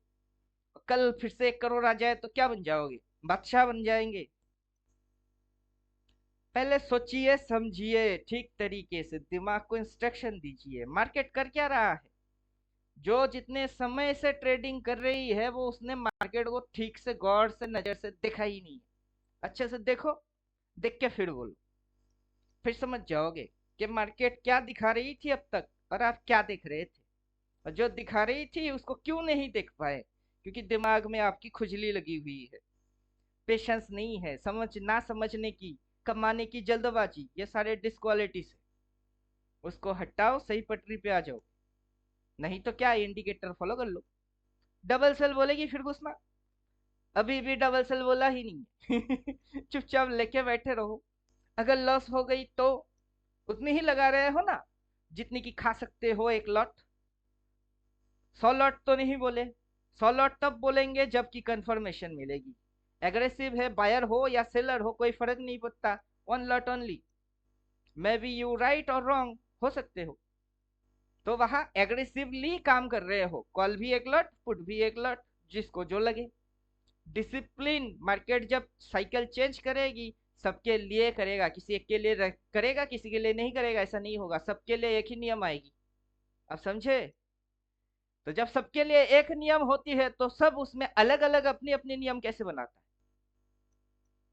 कल फिर से 1 करोड़ आ जाए तो क्या बन जाओगे? बादशाह बन जाएंगे। पहले सोचिए समझिए, ठीक तरीके से दिमाग को इंस्ट्रक्शन दीजिए। मार्केट कर क्या रहा है? जो जितने समय से ट्रेडिंग कर रही है वो उसने मार्केट को ठीक से गौर से नजर से देखा ही नहीं है। अच्छे से देखो, देख के फिर बोलो, फिर समझ जाओगे कि मार्केट क्या दिखा रही थी अब तक और आप क्या देख रहे थे। और जो दिखा रही थी उसको क्यों नहीं देख पाए? क्योंकि दिमाग में आपकी खुजली लगी हुई है, पेशेंस नहीं है, समझ ना समझने की, कमाने की जल्दबाजी, ये सारे डिस्क्वालिटीज है। उसको हटाओ, सही पटरी पे आ जाओ। नहीं तो क्या, इंडिकेटर फॉलो कर लो। डबल सेल बोलेगी फिर घुसना। अभी भी डबल सेल बोला ही नहीं है। चुपचाप लेके बैठे रहो। अगर लॉस हो गई तो उतनी ही लगा रहे हो ना जितनी की खा सकते हो एक लॉट। 100 लॉट तो नहीं बोले। 100 लॉट तब बोलेंगे जबकि कंफर्मेशन मिलेगी। एग्रेसिव है, बायर हो या सेलर हो कोई फर्क नहीं पड़ता, 1 lot only. May be you right और रॉन्ग हो सकते हो। तो वहां एग्रेसिवली काम कर रहे हो, कॉल भी 1 लॉट, पुट भी 1 लॉट, जिसको जो लगे। डिसिप्लिन, मार्केट जब साइकिल चेंज करेगी सबके लिए करेगा, किसी एक के लिए करेगा, किसी के लिए नहीं करेगा, ऐसा नहीं होगा। सबके लिए एक ही नियम आएगी। अब समझे? तो जब सबके लिए एक नियम होती है तो सब उसमें अलग अलग अपनी अपनी नियम कैसे बनाता है?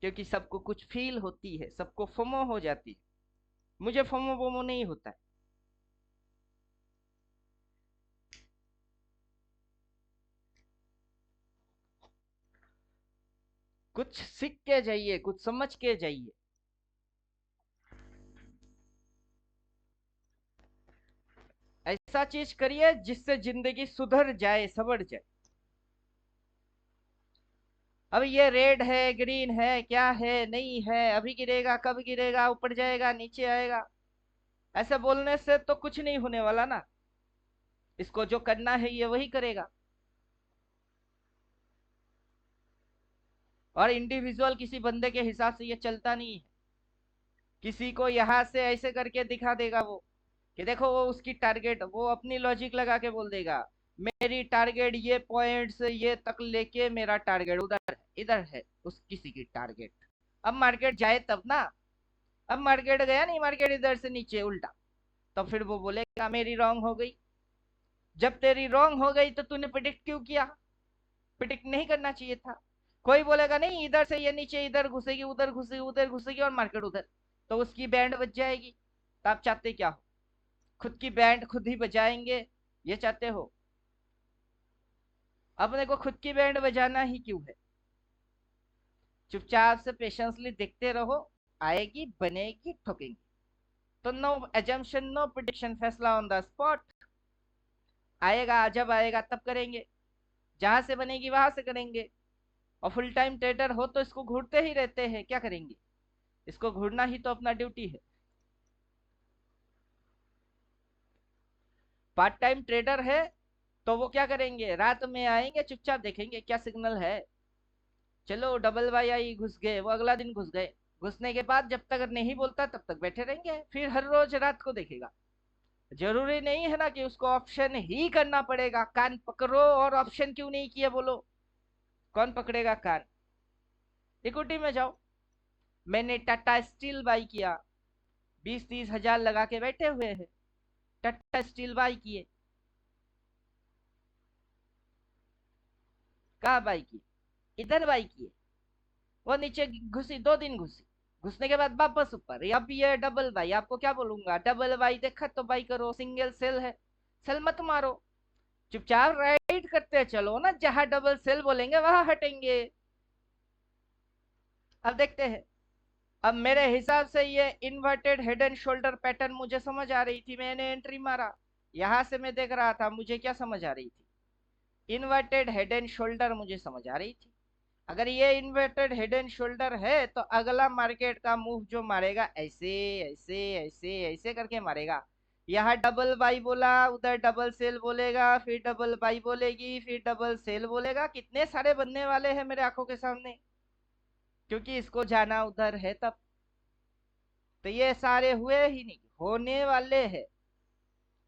क्योंकि सबको कुछ फील होती है, सबको फोमो हो जाती है। मुझे फोमो वोमो नहीं होता है। कुछ सीख के जाइए, कुछ समझ के जाइए। ऐसा चीज करिए जिससे जिंदगी सुधर जाए, सवर जाए। अब ये रेड है, ग्रीन है, क्या है, नहीं है, अभी गिरेगा, कब गिरेगा, ऊपर जाएगा, नीचे आएगा, ऐसे बोलने से तो कुछ नहीं होने वाला ना। इसको जो करना है ये वही करेगा। और इंडिविजुअल किसी बंदे के हिसाब से ये चलता नहीं है। किसी को यहाँ से ऐसे करके दिखा देगा वो कि देखो वो उसकी टारगेट, वो अपनी लॉजिक लगा के बोल देगा मेरी टारगेट ये पॉइंट से ये तक लेके मेरा टारगेट उधर है, इधर है उस किसी की टारगेट। अब मार्केट जाए तब ना। अब मार्केट गया नहीं, मार्केट इधर से नीचे उल्टा, तो फिर वो बोलेगा मेरी रॉन्ग हो गई। जब तेरी रॉन्ग हो गई तो तूने प्रिडिक्ट क्यों किया? प्रिडिक्ट नहीं करना चाहिए था। कोई बोलेगा नहीं इधर से ये नीचे इधर घुसेगी, उधर घुसेगी, उधर घुसेगी और मार्केट उधर, तो उसकी बैंड बच जाएगी। तो आप चाहते क्या हो? खुद की बैंड खुद ही बजाएंगे, ये चाहते हो? अपने को खुद की बैंड बजाना ही क्यों है? चुपचाप से पेशेंसली देखते रहो, आएगी, बनेगी, ठोकेंगी। तो नो एजम्पशन, नो प्रिडिक्शन, फैसला ऑन द स्पॉट। आएगा, जब आएगा तब करेंगे। जहां से बनेगी वहां से करेंगे। और फुल टाइम ट्रेडर हो तो इसको घूरते ही रहते हैं, क्या करेंगे, इसको घूरना ही तो अपना ड्यूटी है। पार्ट टाइम ट्रेडर है तो वो क्या करेंगे, रात में आएंगे, चुपचाप देखेंगे क्या सिग्नल है, चलो डबल वाई आई, घुस गए, वो अगला दिन घुस गए। घुसने के बाद जब तक नहीं बोलता तब तक बैठे रहेंगे, फिर हर रोज रात को देखेगा। जरूरी नहीं है ना कि उसको ऑप्शन ही करना पड़ेगा, कान पकड़ो और ऑप्शन क्यों नहीं किया बोलो, कौन पकड़ेगा कान। इक्विटी में जाओ, मैंने टाटा स्टील बाई किया, 20-30 हजार लगा के बैठे हुए हैं, टाटा स्टील बाई किए, कहा बाई किए, इधर बाई किए, वो नीचे घुसी, 2 दिन घुसी, घुसने के बाद वापस ऊपर, अब ये डबल बाई, आपको क्या बोलूंगा, डबल बाई देखा तो बाई करो, सिंगल सेल है, सेल मत मारो, चुपचाप राइड करते चलो ना, जहां डबल सेल बोलेंगे वहां हटेंगे। अब देखते हैं, अब मेरे हिसाब से ये inverted head and shoulder pattern मुझे समझ आ रही थी, मैंने एंट्री मारा, यहां से मैं देख रहा था, मुझे क्या समझ आ रही थी, इन्वर्टेड हेड एंड शोल्डर मुझे समझ आ रही थी। अगर ये इन्वर्टेड हेड एंड शोल्डर है तो अगला मार्केट का मूव जो मारेगा ऐसे ऐसे ऐसे ऐसे करके मारेगा, यहाँ डबल बाई बोला, उधर डबल सेल बोलेगा, फिर डबल बाई बोलेगी, फिर डबल सेल बोलेगा, कितने सारे बनने वाले हैं मेरे आंखों के सामने, क्योंकि इसको जाना उधर है तब। तो ये सारे हुए ही नहीं, होने वाले हैं।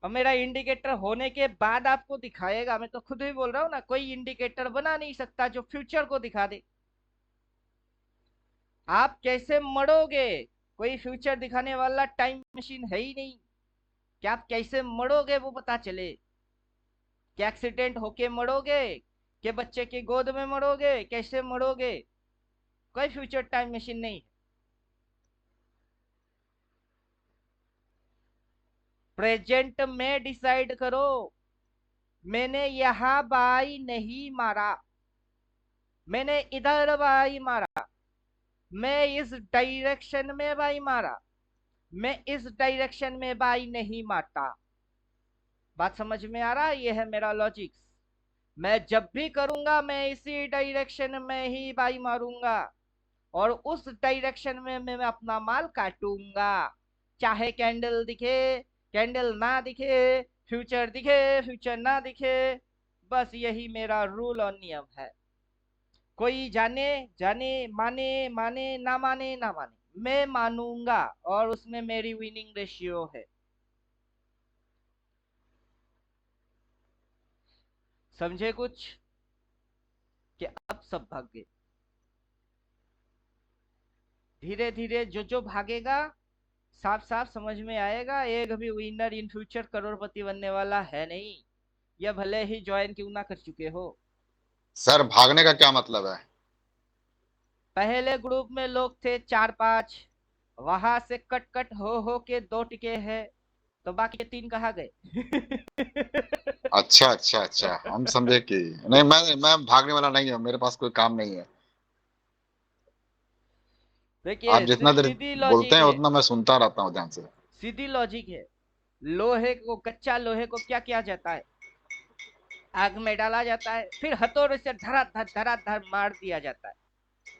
और मेरा इंडिकेटर होने के बाद आपको दिखाएगा, मैं तो खुद ही बोल रहा हूँ ना, कोई इंडिकेटर बना नहीं सकता जो फ्यूचर को दिखा दे। आप कैसे मरोगे, कोई फ्यूचर दिखाने वाला टाइम मशीन है ही नहीं कि आप कैसे मरोगे वो पता चले, क्या एक्सीडेंट होके मरोगे, के बच्चे की गोद में मरोगे, कैसे मरोगे, कोई फ्यूचर टाइम मशीन नहीं। प्रेजेंट में डिसाइड करो, मैंने यहां बाई नहीं मारा, मैंने इधर बाई मारा, मैं इस डायरेक्शन में बाई मारा, मैं इस डायरेक्शन में बाई नहीं मारता। बात समझ में आ रहा है, ये है मेरा लॉजिक्स। मैं जब भी करूंगा मैं इसी डायरेक्शन में ही बाई मारूंगा, और उस डायरेक्शन में मैं अपना माल काटूंगा, चाहे कैंडल दिखे, कैंडल ना दिखे, फ्यूचर दिखे, फ्यूचर ना दिखे, बस यही मेरा रूल और नियम है। कोई जाने जाने, माने माने, ना माने ना माने, मैं मानूंगा, और उसमें मेरी विनिंग रेशियो है। समझे कुछ, कि अब सब भाग गए, धीरे धीरे जो जो भागेगा साफ साफ समझ में आएगा, एक भी विनर इन फ्यूचर करोड़पति बनने वाला है नहीं, या भले ही ज्वाइन क्यों ना कर चुके हो। सर भागने का क्या मतलब है? पहले ग्रुप में लोग थे 4-5, वहां से कट कट हो के 2 टिके हैं, तो बाकी के 3 कहाँ गए। अच्छा अच्छा अच्छा, हम समझे कि नहीं, मैं भागने वाला नहीं हूँ, मेरे पास कोई काम नहीं है। आप देखिए जितना देर सीधी बोलते लॉजिक हैं है, उतना मैं सुनता रहता हूँ ध्यान से। सीधी लॉजिक है। लोहे को, कच्चा लोहे को क्या किया जाता है, आग में डाला जाता है, फिर हथौड़े से धरा धर मार दिया जाता है।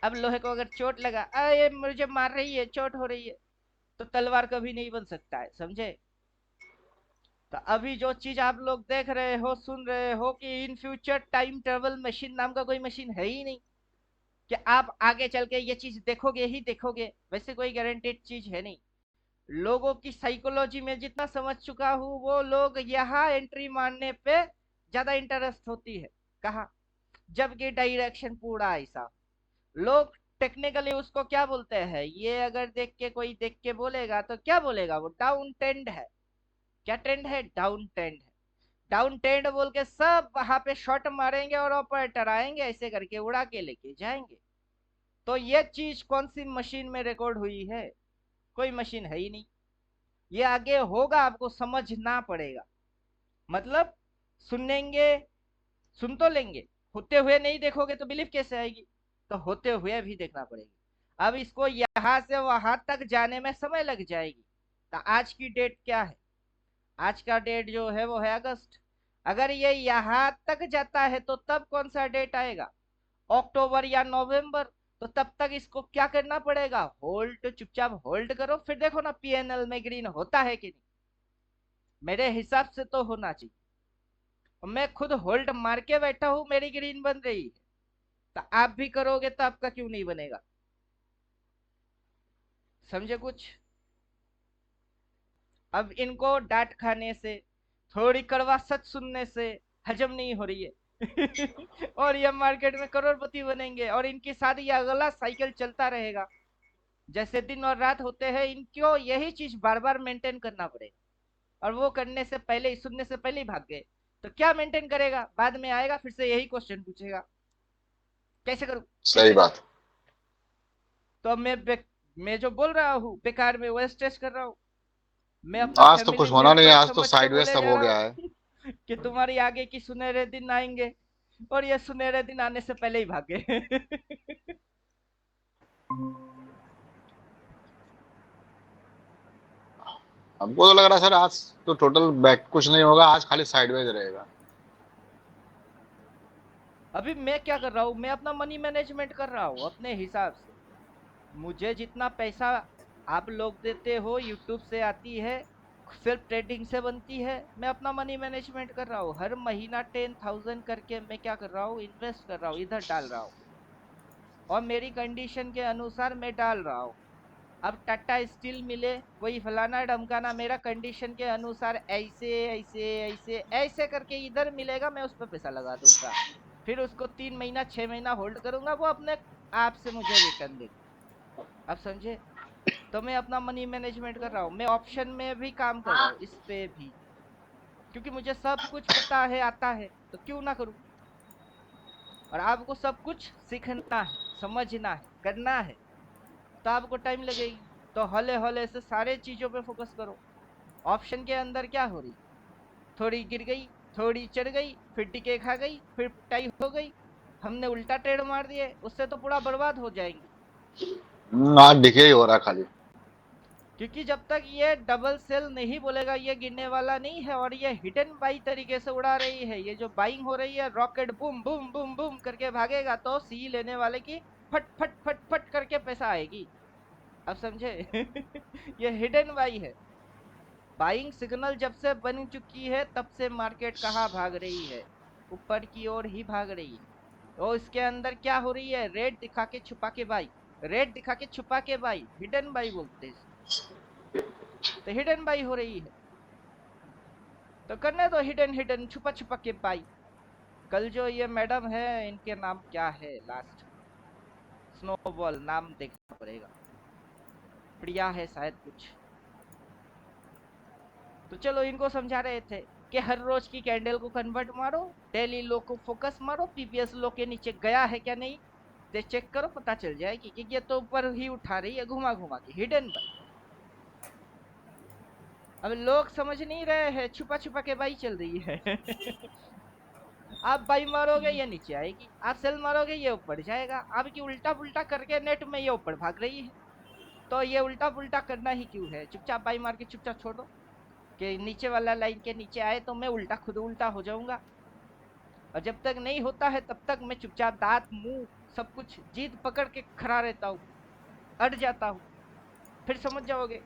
अब लोहे को अगर चोट लगा, अरे मुझे मार रही है, चोट हो रही है, तो तलवार कभी नहीं बन सकता है, समझे। तो अभी जो चीज आप लोग देख रहे हो, सुन रहे हो, कि in future time travel machine नाम का कोई मशीन है ही नहीं, कि आप आगे चल के ये चीज देखोगे ही देखोगे, वैसे कोई गारंटेड चीज है नहीं। लोगों की साइकोलॉजी में जितना समझ चुका हूँ, वो लोग यहाँ एंट्री मारने पे ज्यादा इंटरेस्ट होती है, कहा, जबकि डायरेक्शन पूरा ऐसा, लोग टेक्निकली उसको क्या बोलते हैं, ये अगर देख के कोई देख के बोलेगा तो क्या बोलेगा, वो डाउन ट्रेंड है, क्या ट्रेंड है, डाउन ट्रेंड है, डाउन ट्रेंड बोल के सब वहां पे शॉट मारेंगे और ऑपरेटर आएंगे ऐसे करके उड़ा के लेके जाएंगे। तो ये चीज कौन सी मशीन में रिकॉर्ड हुई है, कोई मशीन है ही नहीं। ये आगे होगा, आपको समझना पड़ेगा, मतलब सुनेंगे, सुन तो लेंगे, होते हुए नहीं देखोगे तो बिलीफ कैसे आएगी, तो होते हुए भी देखना पड़ेगा। अब इसको यहां से वहां तक जाने में समय लग जाएगी। तो आज की डेट क्या है, आज का डेट जो है वो है अगस्त। अगर ये यहाँ तक जाता है तो तब कौन सा डेट आएगा, अक्टूबर या नवंबर। तो तब तक इसको क्या करना पड़ेगा, होल्ड, चुपचाप होल्ड करो, फिर देखो ना पीएनएल में ग्रीन होता है कि नहीं। मेरे हिसाब से तो होना चाहिए। मैं खुद होल्ड मार के बैठा हूं, मेरी ग्रीन बन रही है, तो आप भी करोगे तो आपका क्यों नहीं बनेगा। समझे कुछ। अब इनको डांट खाने से, थोड़ी कड़वा सच सुनने से हजम नहीं हो रही है और ये मार्केट में करोड़पति बनेंगे और इनके साथ ये अगला साइकिल चलता रहेगा। जैसे दिन और रात होते हैं, इनको यही चीज बार बार मेंटेन करना पड़ेगा। और वो करने से पहले, सुनने से पहले ही भाग गए तो क्या मेंटेन करेगा, बाद में आएगा फिर से यही क्वेश्चन पूछेगा, कैसे करूं सही कैसे करूं। बात। तो मैं जो बोल रहा हूँ बेकार में वो स्ट्रेस कर रहा हूँ। मैं अपना आज तो कुछ फैमिली होना नहीं है, मेंबर आज तो समझ के साइडवेज बोले सब जा हो रहा गया है। हूँ कि तुम्हारी आगे की सुनहरे दिन आएंगे, और ये सुनहरे दिन आने से पहले ही भागे हमको तो लग रहा है सर आज तो टोटल बैक कुछ नहीं होगा, आज खाली साइडवेज रहेगा। अभी मैं क्या कर रहा हूँ, मैं अपना मनी मैनेजमेंट कर रहा हूँ अपने हिसाब से। मुझे जितना पैसा आप लोग देते हो यूट्यूब से आती है, सिर्फ ट्रेडिंग से बनती है, मैं अपना मनी मैनेजमेंट कर रहा हूँ। हर महीना 10,000 करके मैं क्या कर रहा हूँ, इन्वेस्ट कर रहा हूँ, इधर डाल रहा हूँ, और मेरी कंडीशन के अनुसार मैं डाल रहा हूँ। अब टाटा स्टील मिले, वही फलाना ढमकाना, मेरा कंडीशन के अनुसार ऐसे ऐसे ऐसे ऐसे करके इधर मिलेगा, मैं उस पर पैसा लगा दूंगा, फिर उसको 3 महीना 6 महीना होल्ड करूंगा, वो अपने आप से मुझे रिटर्न देगा। आप समझे। तो मैं अपना मनी मैनेजमेंट कर रहा हूँ, मैं ऑप्शन में भी काम कर रहा हूँ इस पे भी, क्योंकि मुझे सब कुछ पता है, आता है, तो क्यों ना करूँ। और आपको सब कुछ सीखना है, समझना है, करना है, तो आपको टाइम लगेगी। तो हौले हौले से सारे चीजों पे फोकस करो। ऑप्शन के अंदर क्या हो रही, थोड़ी गिर गई, थोड़ी चढ़ गई, फिर टिके खा गई, फिर पिटाई हो गई, हमने उल्टा ट्रेड मार दिए, उससे तो पूरा बर्बाद हो जाएंगे। आज डिके ही हो रहा है खाली। क्योंकि जब तक ये डबल सेल नहीं बोलेगा, ये गिरने वाला नहीं है, और ये हिडन बाई तरीके से उड़ा रही है, ये जो बाइंग हो रही है rocket boom boom boom boom करके भागेगा, तो सी लेने वाले की फट फट फट फट करके पैसा आएगी। अब समझे ये हिडन बाई है। बाइंग सिग्नल जब से बन चुकी है तब से मार्केट कहाँ भाग रही है, ऊपर की ओर ही भाग रही है। तो इसके अंदर क्या हो रही है, रेड दिखा के छुपा के बाई, रेड दिखा के छुपा के बाई, हिडन बाई बोलते हैं। तो हिडन बाई हो रही है, तो करने दो हिडन हिडन छुपा छुपा के बाई। कल जो ये मैडम है, इनके नाम क्या है लास्ट, स्नोबॉल नाम देखना पड़ेगा, प्रिया है शायद कुछ। तो चलो इनको समझा रहे थे कि हर रोज की कैंडल को कन्वर्ट मारो, डेली लो को फोकस मारो, पीपीएस लो के नीचे गया है क्या नहीं, तो चेक करो, पता चल जाएगी कि ये तो ऊपर ही उठा रही है घुमा घुमा के, हिडन बाई। अब लोग समझ नहीं रहे हैं, छुपा छुपा के बाई चल रही है आप बाई मारोगे ये नीचे आएगी, आप सेल मारोगे ये ऊपर जाएगा, आपकी उल्टा पुल्टा करके नेट में ये ऊपर भाग रही है। तो ये उल्टा पुल्टा करना ही क्यों है, चुपचाप बाई मार के चुपचाप छोड़ो कि नीचे वाला लाइन के नीचे आए तो मैं उल्टा खुद उल्टा हो जाऊंगा। और जब तक नहीं होता है तब तक मैं चुपचाप दांत मुंह सब कुछ जीत पकड़ के खड़ा रहता हूँ, अड़ जाता हूँ। फिर समझ जाओगे,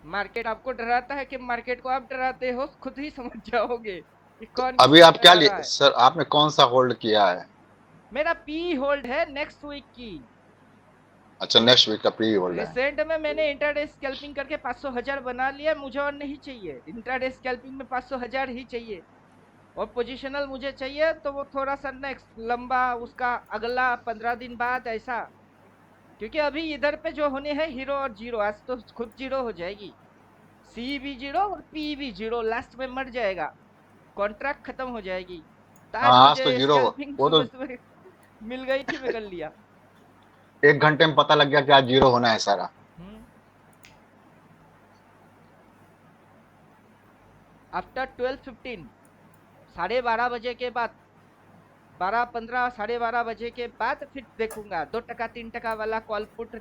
मार्केट आपको डराता है कि मार्केट को आप डराते हो, खुद ही समझ जाओगे कि कौन अभी किसको आप क्या डरा लिए रहा है। सर, आपने कौन सा होल्ड किया है? मेरा पी होल्ड है नेक्स्ट वीक की। अच्छा, नेक्स्ट वीक का प्री होल्ड है। रिसेंट में मैंने इंट्राडे स्कैल्पिंग करके 500,000 बना लिया, मुझे और नहीं चाहिए, इंट्राडे स्कैल्पिंग में 500,000 ही चाहिए। और पोजिशनल मुझे चाहिए तो वो थोड़ा सा नेक्स्ट लंबा, उसका अगला 15 दिन बाद ऐसा। क्योंकि अभी इधर पे जो होने हैं हीरो और जीरो, आज तो खुद जीरो हो जाएगी, सी भी जीरो और पी भी जीरो, लास्ट में मर जाएगा, कॉन्ट्रैक्ट खत्म हो जाएगी। तो हाँ, आज आज तो मुझे जीरो। स्कैल्पिंग वो तो सुबह सुबह मिल गई थी, मैं कर लिया। 1 घंटे में पता लग गया कि आज जीरो होना है सारा। आफ्टर 12:15, 12:30 बजे के बाद, 12:15 12:30 बजे के बाद फिर देखूंगा 2 टका 3 टका वाला कॉल पुट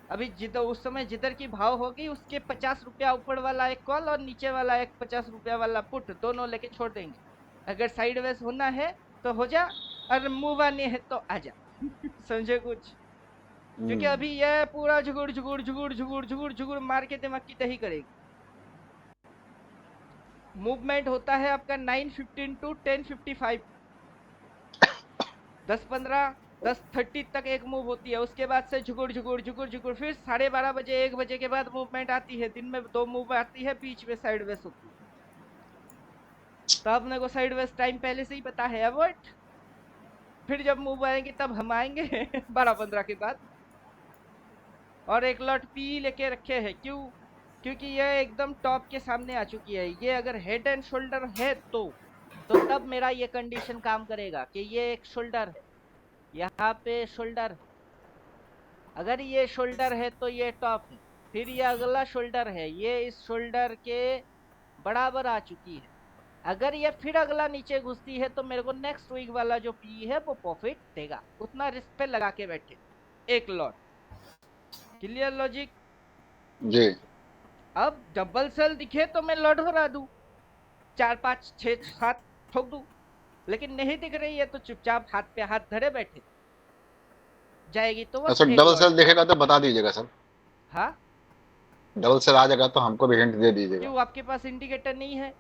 अभी जिधर उस समय जिधर की भाव होगी उसके 50 रुपया ऊपर वाला एक कॉल और नीचे वाला एक 50 रुपया वाला पुट दोनों लेके छोड़ देंगे। अगर साइडवेज होना है तो हो जा, और मूव आने है तो आ जा। समझे कुछ? क्योंकि हम्म। अभी यह पूरा झुगुड़ झुगुड़ झुगुड़ झुगुड़ झुगुड़ झुगुड़ मार के दिमाग की दही करेगी। मूवमेंट होता है आपका 9:15 टू 10:55, 10:15, 10:30 तक एक मूव होती है। उसके बाद से झुगुड़ झुगुड़ झुगुड़ झुगुड़ फिर 12:30 1 बजे के बाद मूवमेंट आती है। दिन में 2 मूव आती है, बीच में साइडवेज होती है। तो अपने को साइडवेज टाइम पहले से ही पता है, अवॉइड। फिर जब मूव आएंगे तब हम आएंगे 12:15 के बाद। और एक लॉट पी लेके रखे हैं, क्यों? क्योंकि यह एकदम टॉप के सामने आ चुकी है। ये अगर हेड एंड शोल्डर है तो तब मेरा ये कंडीशन काम करेगा कि ये एक शोल्डर है, यहाँ पे शोल्डर है। अगर ये शोल्डर है तो ये टॉप है। फिर ये अगला शोल्डर है, ये इस शोल्डर के बराबर आ चुकी है। अगर ये फिर अगला नीचे घुसती है तो मेरे को नेक्स्ट वीक वाला जो पी है वो प्रॉफिट देगा। उतना रिस्क पे लगा के बैठे एक लॉट। Clear logic? जी। अब डबल सेल दिखे तो मैं लॉट भरा दूं, 4 5 6 7 ठोक दूं। लेकिन नहीं दिख रही है तो चुपचाप हाथ पे हाथ धरे बैठे जाएगी तो बस अच्छा, एक डबल लॉट। सेल दिखेगा तो बता दीजिएगा सर। हाँ, डबल सेल आ जाएगा तो हमको भी हिंट दे दीजिएगा। क्यों आपके पास इंडिकेटर नहीं है?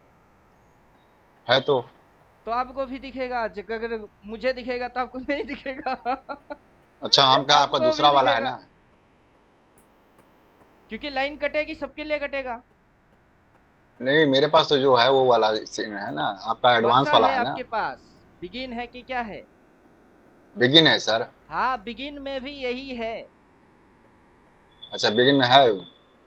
है तो आपको भी दिखेगा। अगर मुझे दिखेगा तो आपको नहीं दिखेगा। अच्छा, हम क्या आपका आपको भी दूसरा वाला है दिखेगा, ना? क्योंकि लाइन कटेगी, सबके लिए कटेगा। नहीं, मेरे पास तो जो है वो वाला सीन है ना, आपका कौन एडवांस सा वाला है है ना। आपके पास? बिगिन है कि क्या है? बिगिन है सर। हाँ, बिगिन में भी यही है। अच्छा, बिगिन में है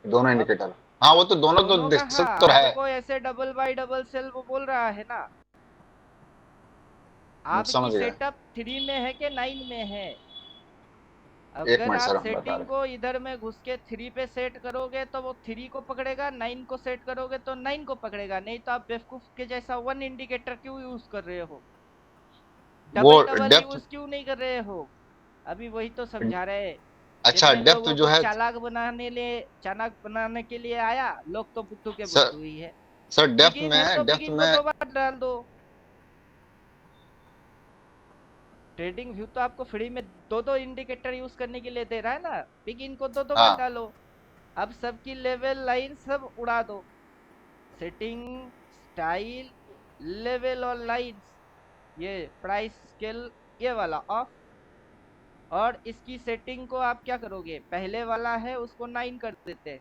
दोनों अब इंडिकेटर। हाँ, वो तो दोनों तो दोनों का दिक्कत हाँ, तो है। आपको ऐसे डबल बाई डबल सेल वो बोल रहा है ना। आपकी समझ गया। सेटअप 3 में है कि 9 में है? एक अगर मिनट आप सर, हम बता सेटिंग रहे को इधर में घुस के 3 पे सेट करोगे तो वो 3 को पकड़ेगा, 9 को सेट करोगे तो 9 को पकड़ेगा। नहीं तो आप बेवकूफ के जैसा वन इंडिकेटर क्यों यूज कर रहे हो? हैं। वो डबल डबल डेप्थ। यूज क्यों नहीं कर रहे हो? अभी वही तो समझा रहे हैं। अच्छा, जितने डेप्थ लोगों जो को है। चालाक बनाने के लिए आया, लोग तो बुद्धू के सर बुद्धू ही है। सर डेप्थ बिगिन है तो में डेप्थ बिगिन को में 2 बार डाल दो। ट्रेडिंग व्यू तो आपको फ्री में 2 इंडिकेटर यूज करने के लिए दे रहा है ना। बिगिन को 2 बार हाँ। डालो। अब सबकी लेवल लाइन सब उड़ा दो। सेटिंग, स्टाइल, लेवल और लाइंस, ये प्राइस स्केल, ये वाला ऑफ। और इसकी सेटिंग को आप क्या करोगे? पहले वाला है उसको 9 कर देते हैं।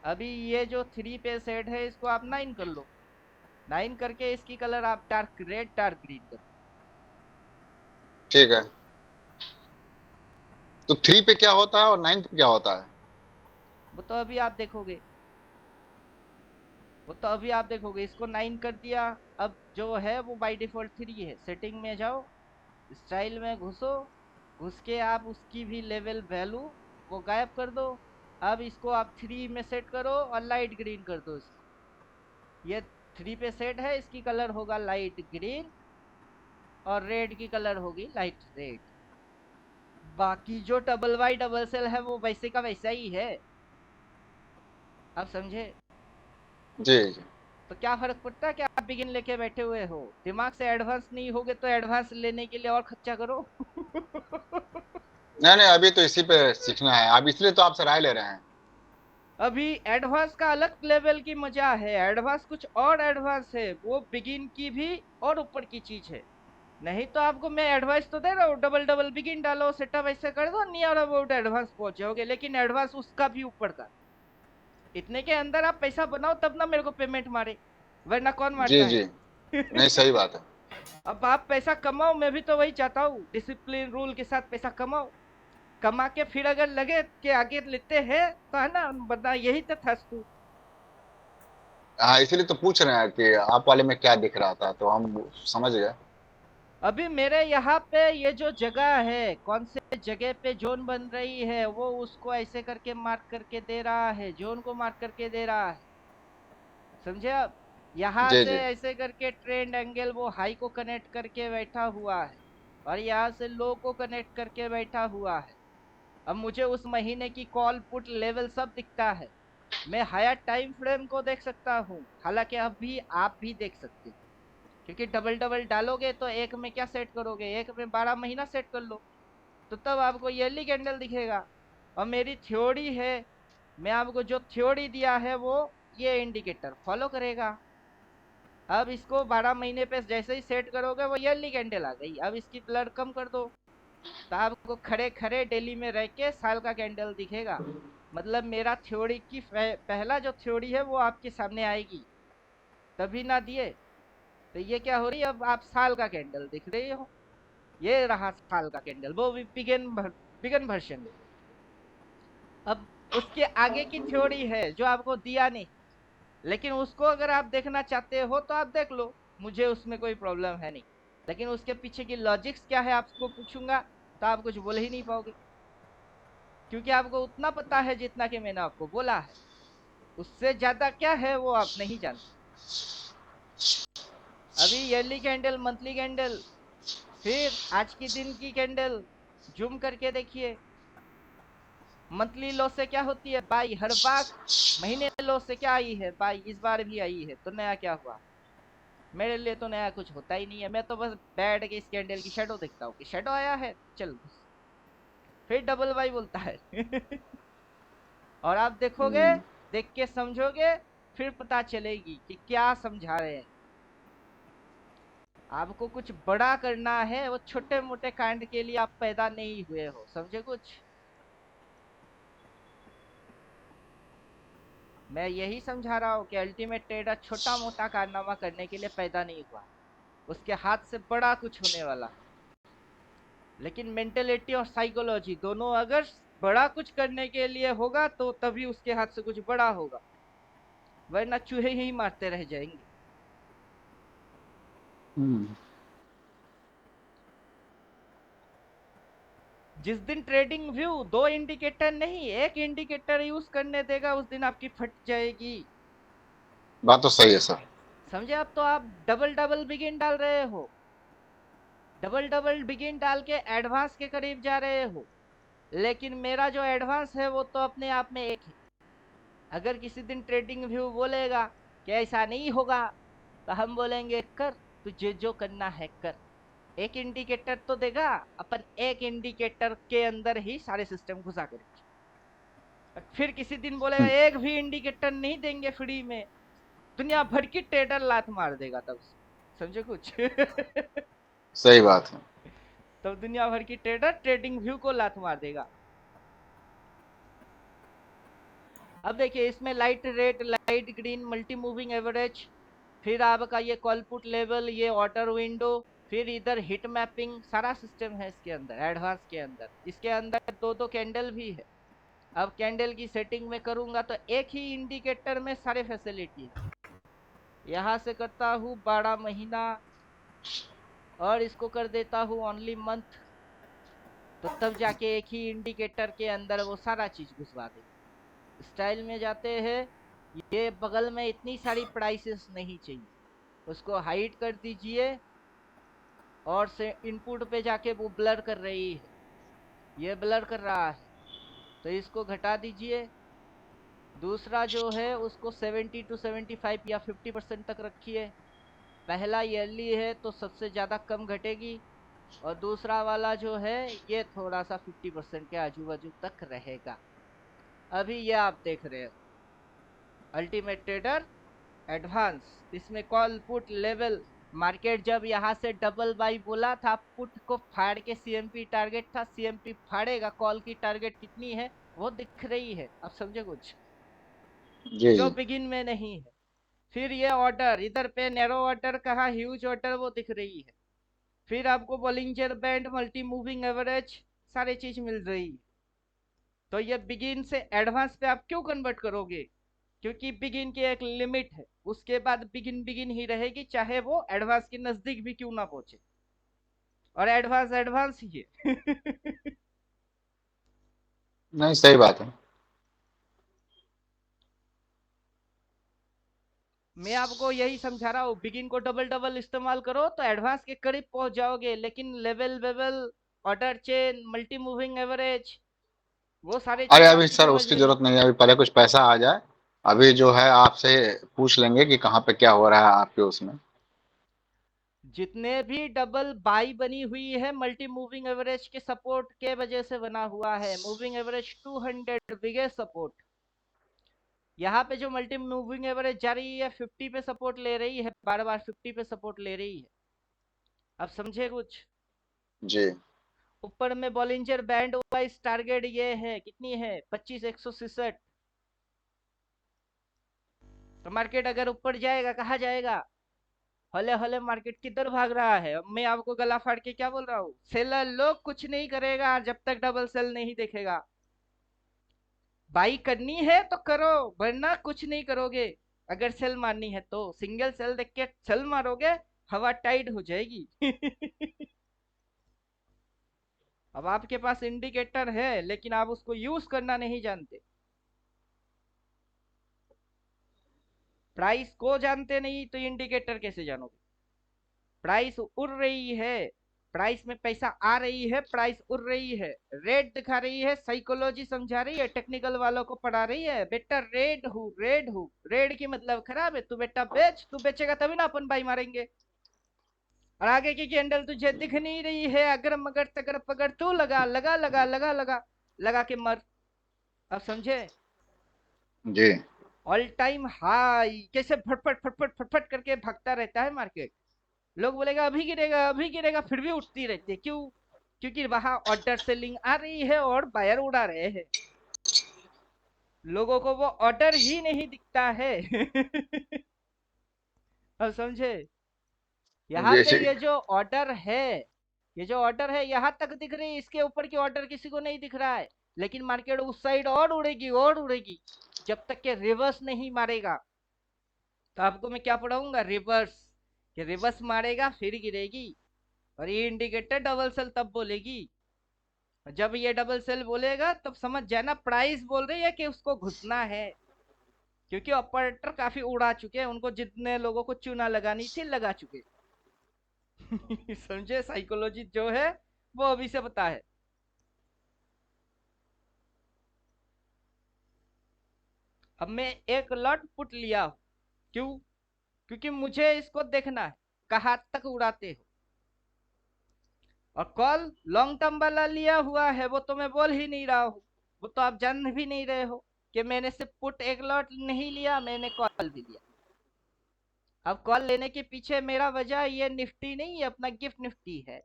अभी ये जो 3 पे सेट है इसको आप 9 कर लो। 9 करके इसकी कलर आप डार्क रेड डार्क ग्रीन कर। ठीक है। तो 3 पे क्या होता है और 9 पे क्या होता है? वो तो अभी आप देखोगे, वो तो अभी आप देखोगे। इसको 9 कर दिया। अब जो है वो बाय डिफॉल्ट 3 है। सेटिंग में जाओ, स्टाइल में घुसो, घुस के आप उसकी भी लेवल वैल्यू वो गायब कर दो। अब इसको आप 3 में सेट करो और लाइट ग्रीन कर दो इसको। ये 3 पे सेट है, इसकी कलर होगा लाइट ग्रीन और रेड की कलर होगी लाइट रेड। बाकी जो डबल वाई डबल सेल है वो वैसे का वैसा ही है। आप समझे? जी जी। तो क्या फर्क पड़ता है कि आप बिगिन लेके बैठे हुए हो? दिमाग से एडवांस नहीं होगे तो एडवांस लेने के लिए और खर्चा करो। नहीं नहीं, अभी तो इसी पे सीखना है, अब इसलिए तो आपसे राय ले रहे हैं। अभी एडवांस का अलग लेवल की मजा है। एडवांस कुछ और एडवांस है, वो बिगिन की भी और ऊपर की चीज है। नहीं तो आपको मैं एडवाइस तो दे रहा हूँ, डबल डबल बिगिन डालो, सेटअप ऐसे कर दो, नियर अबाउट एडवांस पहुंच जाओगे। लेकिन एडवांस उसका भी ऊपर का। इतने के अंदर आप पैसा बनाओ तब ना मेरे को पेमेंट मारे, वरना कौन जी मारता जी। है? नहीं, सही बात है। अब आप पैसा कमाओ, मैं भी तो वही चाहता हूँ, डिसिप्लिन रूल के साथ पैसा कमाओ। कमा के फिर अगर लगे कि आगे लेते हैं तो है ना, वरना यही तो थस्तू। हाँ, इसीलिए तो पूछ रहे हैं कि आप वाले में क्या दिख रहा था, तो हम समझ गए। अभी मेरे यहाँ पे ये जो जगह है, कौन से जगह पे जोन बन रही है, वो उसको ऐसे करके मार्क करके दे रहा है, जोन को मार्क करके दे रहा है। समझे आप? यहाँ जी से जी। ऐसे करके ट्रेंड एंगल वो हाई को कनेक्ट करके बैठा हुआ है, और यहाँ से लो को कनेक्ट करके बैठा हुआ है। अब मुझे उस महीने की कॉल पुट लेवल सब दिखता है, मैं हायर टाइम फ्रेम को देख सकता हूँ, हालांकि अभी आप भी देख सकते हो, क्योंकि डबल डबल डालोगे तो एक में क्या सेट करोगे, एक में 12 महीना सेट कर लो, तो तब आपको ईयरली कैंडल दिखेगा। और मेरी थ्योरी है, मैं आपको जो थ्योरी दिया है वो ये इंडिकेटर फॉलो करेगा। अब इसको 12 महीने पे जैसे ही सेट करोगे वो ईयरली कैंडल आ गई। अब इसकी ब्लर कम कर दो तो आपको खड़े खड़े डेली में रह के साल का कैंडल दिखेगा। मतलब मेरा थ्योरी की पहला जो थ्योरी है वो आपके सामने आएगी, तभी ना दिए। तो ये क्या हो रही है, अब आप साल का कैंडल दिख रही हो, ये रहा साल का कैंडल, वो भी बिगन वर्जन। अब उसके आगे की थ्योरी है जो आपको दिया नहीं, लेकिन उसको अगर आप देखना चाहते हो तो आप देख लो, मुझे उसमें कोई प्रॉब्लम है नहीं। लेकिन उसके पीछे की लॉजिक्स क्या है आपको पूछूंगा तो आप कुछ बोल ही नहीं पाओगे, क्योंकि आपको उतना पता है जितना कि मैंने आपको बोला है, उससे ज्यादा क्या है वो आप नहीं जानते। अभी ईयरली कैंडल, मंथली कैंडल, फिर आज की दिन की कैंडल जूम करके देखिए। मंथली लो से क्या होती है बाई, हर बार। महीने लो से क्या आई है बाई, इस बार भी आई है, तो नया क्या हुआ। मेरे लिए तो नया कुछ होता ही नहीं है, मैं तो बस बैठ के इस कैंडल की शेडो देखता हूँ कि शेडो आया है, चल फिर डबल बाई बोलता है। और आप देखोगे, हम्म। देख के समझोगे, फिर पता चलेगी कि क्या समझा रहे हैं। आपको कुछ बड़ा करना है, वो छोटे मोटे कांड के लिए आप पैदा नहीं हुए हो, समझे कुछ। मैं यही समझा रहा हूँ कि अल्टीमेट ट्रेडर छोटा मोटा कारनामा करने के लिए पैदा नहीं हुआ, उसके हाथ से बड़ा कुछ होने वाला है। लेकिन मेंटेलिटी और साइकोलॉजी दोनों अगर बड़ा कुछ करने के लिए होगा तो तभी उसके हाथ से कुछ बड़ा होगा, वरना चूहे ही मारते रह जाएंगे। हम्म। जिस दिन ट्रेडिंग व्यू दो इंडिकेटर नहीं एक इंडिकेटर यूज करने देगा, उस दिन आपकी फट जाएगी। बात तो सही है सर। समझे। अब तो आप डबल डबल बिगिन डाल रहे हो, डबल डबल बिगिन डाल के एडवांस के करीब जा रहे हो, लेकिन मेरा जो एडवांस है वो तो अपने आप में एक है। अगर किसी दिन ट्रेडिंग व्यू बोलेगा कि ऐसा नहीं होगा, तो हम बोलेंगे कर, तुझे जो करना है कर। एक इंडिकेटर तो देगा, अपन एक इंडिकेटर के अंदर ही सारे सिस्टम घुसा करेंगे। फिर किसी दिन बोलेगा हम्म। एक भी इंडिकेटर नहीं देंगे फ्री में, दुनिया भर की ट्रेडर लात मार देगा तब। समझे कुछ। सही बात है। तब दुनिया भर की ट्रेडर ट्रेडिंग व्यू को लात मार देगा। अब देखिए इसमें light red, light green, multi moving average, फिर आपका ये कॉल पुट लेवल, ये ऑर्डर विंडो, फिर इधर हिट मैपिंग, सारा सिस्टम है इसके अंदर, एडवांस के अंदर। इसके अंदर दो दो कैंडल भी है। अब कैंडल की सेटिंग में करूंगा तो एक ही इंडिकेटर में सारे फैसिलिटी है। यहाँ से करता हूँ 12 महीना और इसको कर देता हूँ ओनली मंथ, तो तब जाके एक ही इंडिकेटर के अंदर वो सारा चीज घुसवा देगा। स्टाइल में जाते हैं, ये बगल में इतनी सारी प्राइसेस नहीं चाहिए, उसको हाइड कर दीजिए। और से इनपुट पे जाके वो ब्लर कर रही है, ये ब्लर कर रहा है, तो इसको घटा दीजिए। दूसरा जो है उसको 70 to 75 या 50% तक रखिए। पहला ईयरली है तो सबसे ज्यादा कम घटेगी, और दूसरा वाला जो है ये थोड़ा सा 50% के आजू बाजू तक रहेगा। अभी ये आप देख रहे हो अल्टीमेट ट्रेडर एडवांस, इसमें कॉल पुट लेवल। मार्केट जब यहाँ से डबल बाई बोला था, पुट को फाड़ के सीएमपी टारगेट था, सीएमपी फाड़ेगा, कॉल की टारगेट कितनी है वो दिख रही है, अब समझे कुछ, जी जो जी। बिगिन में नहीं है। फिर ये ऑर्डर इधर पे नैरो ऑर्डर कहा, ह्यूज ऑर्डर वो दिख रही है। फिर आपको Bollinger band, multi moving average, सारी चीज मिल रही है। तो ये बिगिन से एडवांस पे आप क्यों कन्वर्ट करोगे, क्योंकि बिगिन की एक लिमिट है, उसके बाद बिगिन बिगिन ही रहेगी, चाहे वो एडवांस के नजदीक भी क्यों ना पहुंचे। और एडवांस एडवांस ही है। नहीं, सही बात है। मैं आपको यही समझा रहा हूँ, बिगिन को डबल डबल इस्तेमाल करो तो एडवांस के करीब पहुंच जाओगे, लेकिन level Wavell, order chain, multi moving average, वो सारी अरे चीज अभी आपकी सर समझ उसकी रही है। जरूरत नहीं है, अभी पहले कुछ पैसा आ जाए। अभी जो है आपसे पूछ लेंगे कि कहाँ पे क्या हो रहा है आपके उसमें। जितने भी डबल बाई बनी हुई है मल्टी मूविंग एवरेज के सपोर्ट के वजह से बना हुआ है। Moving average 200 biggest support. यहाँ पे जो मल्टी मूविंग एवरेज जा रही है 50 पे सपोर्ट ले रही है, बार बार 50 पे सपोर्ट ले रही है। अब समझे कुछ? जी ऊपर में बॉलिंजर बैंड वाइज टारगेट ये है, कितनी है, 25,166। तो मार्केट अगर ऊपर जाएगा कहाँ जाएगा? हले हले मार्केट किधर भाग रहा है? अब मैं आपको गला फाड़ के क्या बोल रहा हूँ, सेलर लोग कुछ नहीं करेगा जब तक डबल सेल नहीं देखेगा। बाई करनी है तो करो, वरना कुछ नहीं करोगे। अगर सेल मारनी है तो सिंगल सेल देख के सेल मारोगे, हवा टाइट हो जाएगी। अब आपके पास इंडिकेटर है लेकिन आप उसको यूज करना नहीं जानते। प्राइस को जानते नहीं तो इंडिकेटर कैसे जानोगे? प्राइस उड़ रही है, प्राइस में पैसा आ रही है, प्राइस उड़ रही है, रेड दिखा रही है, साइकोलॉजी समझा रही है, टेक्निकल वालों को पढ़ा रही है, बेटा रेड हूँ रेड हूँ, रेड की मतलब खराब है, तू बेटा बेच, तू बेचेगा तभी ना अपन बाई मारेंगे। और आगे की कैंडल तुझे दिख नहीं रही है, अगर मगर तगर पकड़ तू लगा लगा लगा लगा लगा लगा के मर। अब समझे? जी ऑल टाइम हाई कैसे फटफट फटफट फटफट करके भागता रहता है मार्केट। लोग बोलेगा अभी गिरेगा अभी गिरेगा, फिर भी उठती रहती है, क्यों? क्योंकि वहां ऑर्डर सेलिंग आ रही है और बायर उड़ा रहे हैं। लोगों को वो ऑर्डर ही नहीं दिखता है। अब समझे? यहाँ जी पे जी ये जो ऑर्डर है, ये जो ऑर्डर है यहाँ तक दिख रही है, इसके ऊपर की ऑर्डर किसी को नहीं दिख रहा है। लेकिन मार्केट उस साइड और उड़ेगी जब तक के रिवर्स नहीं मारेगा। तो आपको मैं क्या पढ़ाऊंगा, रिवर्स। कि रिवर्स मारेगा फिर गिरेगी। और ये इंडिकेटर डबल सेल तब बोलेगी, जब ये डबल सेल बोलेगा तब समझ जाना प्राइस बोल रही है कि उसको घुसना है। क्योंकि ऑपरेटर काफी उड़ा चुके हैं, उनको जितने लोगों को चूना लगानी थी लगा चुके। समझे? साइकोलॉजी जो है वो अभी से पता है। अब मैं एक लॉट पुट लिया हूं, क्यों? क्योंकि मुझे इसको देखना है कहाँ तक उड़ाते हो। और कॉल लॉन्ग टर्म वाला लिया हुआ है, वो तो मैं बोल ही नहीं रहा हूँ, वो तो आप जान भी नहीं रहे हो कि मैंने सिर्फ पुट एक लॉट नहीं लिया, मैंने कॉल भी लिया। अब कॉल लेने के पीछे मेरा वजह ये निफ्टी नहीं है, अपना गिफ्ट निफ्टी है।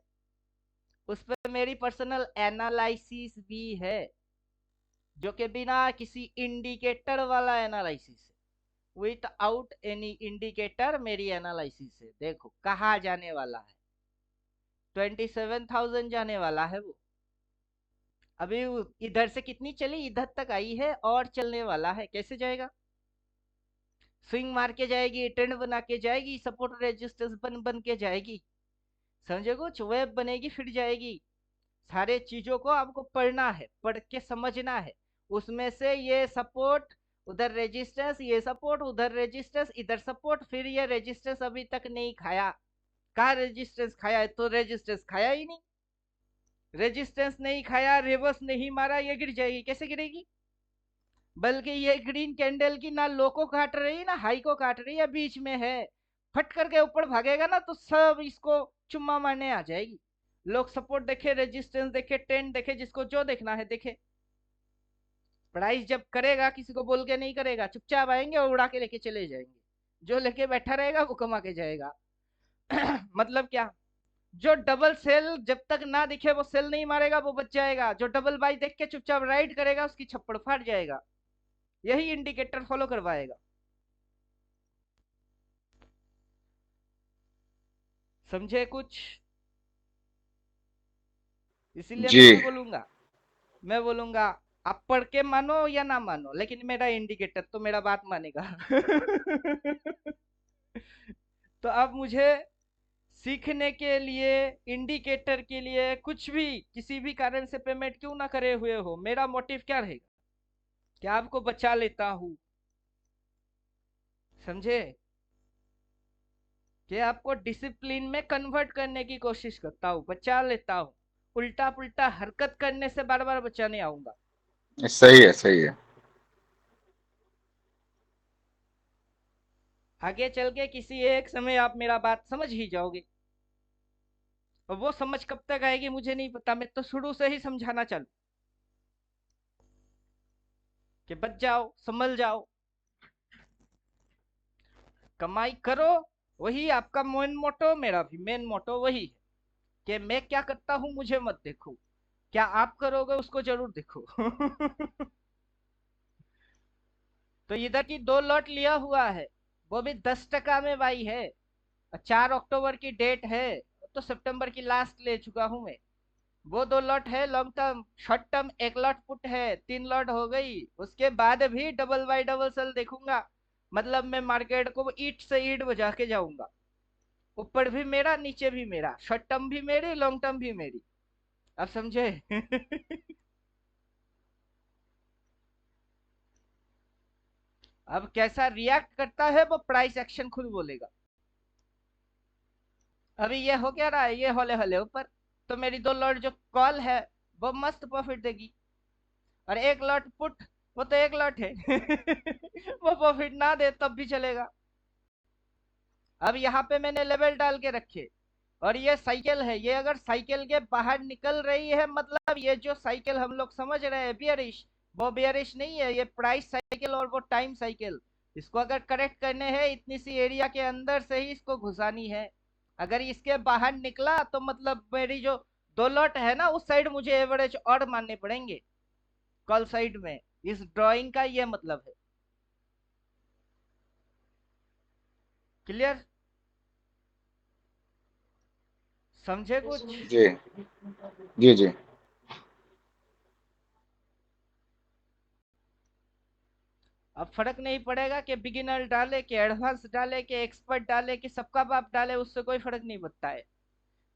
उस पर मेरी पर्सनल एनालिसिस भी है, जो कि बिना किसी इंडिकेटर वाला एनालिसिस है। विथ आउट एनी इंडिकेटर मेरी एनालिसिस है। देखो कहाँ जाने वाला है, 27,000 जाने वाला है वो। अभी इधर से कितनी चली, इधर तक आई है और चलने वाला है, कैसे जाएगा? स्विंग मार के जाएगी, ट्रेंड बना के जाएगी, सपोर्ट रेजिस्टेंस बन बन के जाएगी। समझे? कुछ वेब बनेगी फिर जाएगी। सारे चीजों को आपको पढ़ना है, पढ़ के समझना है। उसमें से ये सपोर्ट, उधर रेजिस्टेंस, ये सपोर्ट, उधर रेजिस्टेंस, इधर सपोर्ट, फिर ये रेजिस्टेंस अभी तक नहीं खाया। कहा रेजिस्टेंस खाया है? तो रेजिस्टेंस खाया ही नहीं। रेजिस्टेंस नहीं खाया, रिवर्स नहीं मारा, ये गिर जाएगी। कैसे गिरेगी? बल्कि ये ग्रीन कैंडल की ना लो को काट रही ना हाई को काट रही है, बीच में है। फट करके ऊपर भागेगा ना तो सब इसको चुम्मा मारने आ जाएगी। लोग सपोर्ट देखे, रेजिस्टेंस देखे, ट्रेंड देखे, जिसको जो देखना है देखे। प्राइस जब करेगा किसी को बोल के नहीं करेगा, चुपचाप आएंगे और उड़ा के लेके चले जाएंगे। जो लेके बैठा रहेगा वो कमा के जाएगा। मतलब क्या? जो डबल सेल जब तक ना दिखे वो सेल नहीं मारेगा, वो बच जाएगा। जो डबल बाई देख के चुपचाप राइड करेगा उसकी छप्पड़ फाट जाएगा। यही इंडिकेटर फॉलो करवाएगा। समझे कुछ? इसीलिए जी मैं बोलूंगा आप पढ़ के मानो या ना मानो, लेकिन मेरा इंडिकेटर तो मेरा बात मानेगा। तो आप मुझे सीखने के लिए, इंडिकेटर के लिए, कुछ भी किसी भी कारण से पेमेंट क्यों ना करे हुए हो, मेरा मोटिव क्या रहेगा? क्या आपको बचा लेता हूं। समझे? कि आपको डिसिप्लिन में कन्वर्ट करने की कोशिश करता हूँ, बचा लेता हूँ। उल्टा पुल्टा हरकत करने से बार बार बचाने आऊंगा। सही है, सही है। आगे चल के किसी एक समय आप मेरा बात समझ ही जाओगे, और वो समझ कब तक आएगी मुझे नहीं पता। मैं तो शुरू से ही समझाना चालू कि बच जाओ, संभल जाओ, कमाई करो। वही आपका मेन मोटो, मेरा भी मेन मोटो वही है कि मैं क्या करता हूं मुझे मत देखो, क्या आप करोगे उसको जरूर देखो। तो इधर की 2 लॉट लिया हुआ है, वो भी 10% में भाई है। 4 अक्टूबर की डेट है, तो सितंबर की लास्ट ले चुका हूं मैं। वो 2 लॉट है long term. Short term 1 lot put है, 3 लॉट हो गई। उसके बाद भी डबल बाई डबल सेल देखूंगा, मतलब मैं मार्केट को ईट से ईट बजा के जाऊंगा। ऊपर भी मेरा, नीचे भी मेरा, शॉर्ट टर्म भी मेरी, लॉन्ग टर्म भी मेरी। अब समझे? अब कैसा रिएक्ट करता है वो प्राइस एक्शन खुद बोलेगा। अभी ये हो क्या रहा है, ये हौले हौले ऊपर, तो मेरी 2 लॉट जो कॉल है वो मस्त प्रॉफिट देगी। और 1 लॉट पुट, वो तो 1 लॉट है। वो प्रॉफिट ना दे तब भी चलेगा। अब यहाँ पे मैंने लेवल डाल के रखे, और ये साइकिल है। ये अगर साइकिल के बाहर निकल रही है, मतलब ये जो साइकिल हम लोग समझ रहे हैं बियरिश, वो बियरिश नहीं है, ये प्राइस साइकिल और वो टाइम साइकिल। इसको अगर करेक्ट करने हैं, इतनी सी एरिया के अंदर से ही इसको घुसानी है। अगर इसके बाहर निकला तो मतलब मेरी जो 2 लॉट है ना, उस साइड मुझे एवरेज और मानने पड़ेंगे कॉल साइड में। इस ड्राइंग का ये मतलब है। क्लियर? समझे कुछ? जी, जी, जी। अब फर्क नहीं पड़ेगा कि बिगिनर डाले कि एडवांस डाले कि एक्सपर्ट डाले कि सबका बाप डाले, उससे कोई फर्क नहीं पड़ता है।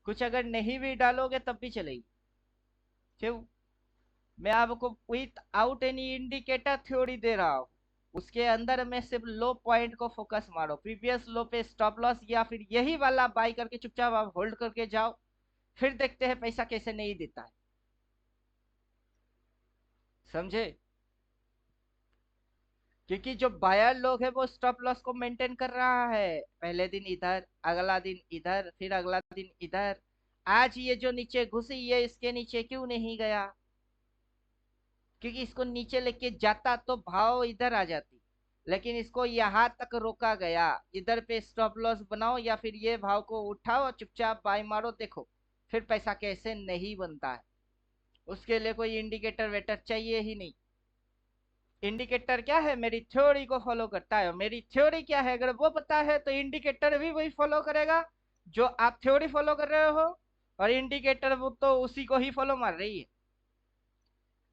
कुछ अगर नहीं भी डालोगे तब भी चलेगी। क्यों? मैं आपको without any indicator theory दे रहा हूँ। उसके अंदर में सिर्फ लो पॉइंट को फोकस मारो, प्रीवियस लो पे स्टॉप लॉस या फिर यही वाला बाई करके चुपचाप आप होल्ड करके जाओ। फिर देखते हैं पैसा कैसे नहीं देता है। समझे? क्योंकि जो बायर लोग है वो स्टॉप लॉस को मेंटेन कर रहा है। पहले दिन इधर, अगला दिन इधर, फिर अगला दिन इधर। आज ये जो नीचे घुसी, ये इसके नीचे क्यों नहीं गया? क्योंकि इसको नीचे लेके जाता तो भाव इधर आ जाती, लेकिन इसको यहाँ तक रोका गया। इधर पे स्टॉप लॉस बनाओ या फिर ये भाव को उठाओ और चुपचाप बाय मारो, देखो फिर पैसा कैसे नहीं बनता है। उसके लिए कोई इंडिकेटर वेटर चाहिए ही नहीं। इंडिकेटर क्या है, मेरी थ्योरी को फॉलो करता है। मेरी थ्योरी क्या है, अगर वो पता है तो इंडिकेटर भी वही फॉलो करेगा जो आप थ्योरी फॉलो कर रहे हो। और इंडिकेटर वो तो उसी को ही फॉलो मार रही है।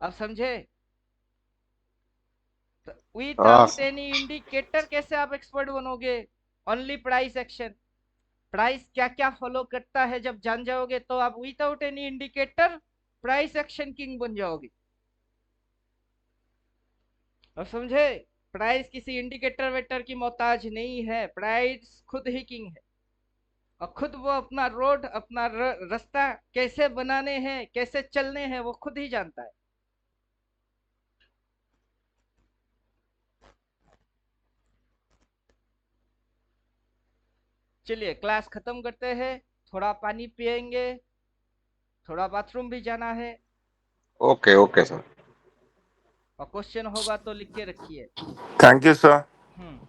अब समझे? तो हाँ, विदाउट एनी इंडिकेटर कैसे आप एक्सपर्ट बनोगे? Only price action. प्राइस क्या क्या फॉलो करता है जब जान जाओगे, तो आप without any indicator price action king बन जाओगे। अब समझे? प्राइस किसी इंडिकेटर वेटर की मोहताज नहीं है, प्राइस खुद ही किंग है। और खुद वो अपना रोड, अपना रास्ता कैसे बनाने हैं, कैसे चलने हैं, वो खुद ही जानता है। चलिए क्लास खत्म करते हैं, थोड़ा पानी पियेंगे, थोड़ा बाथरूम भी जाना है। Okay, okay sir. और क्वेश्चन होगा तो लिख के रखिए। Thank you sir. हम्म।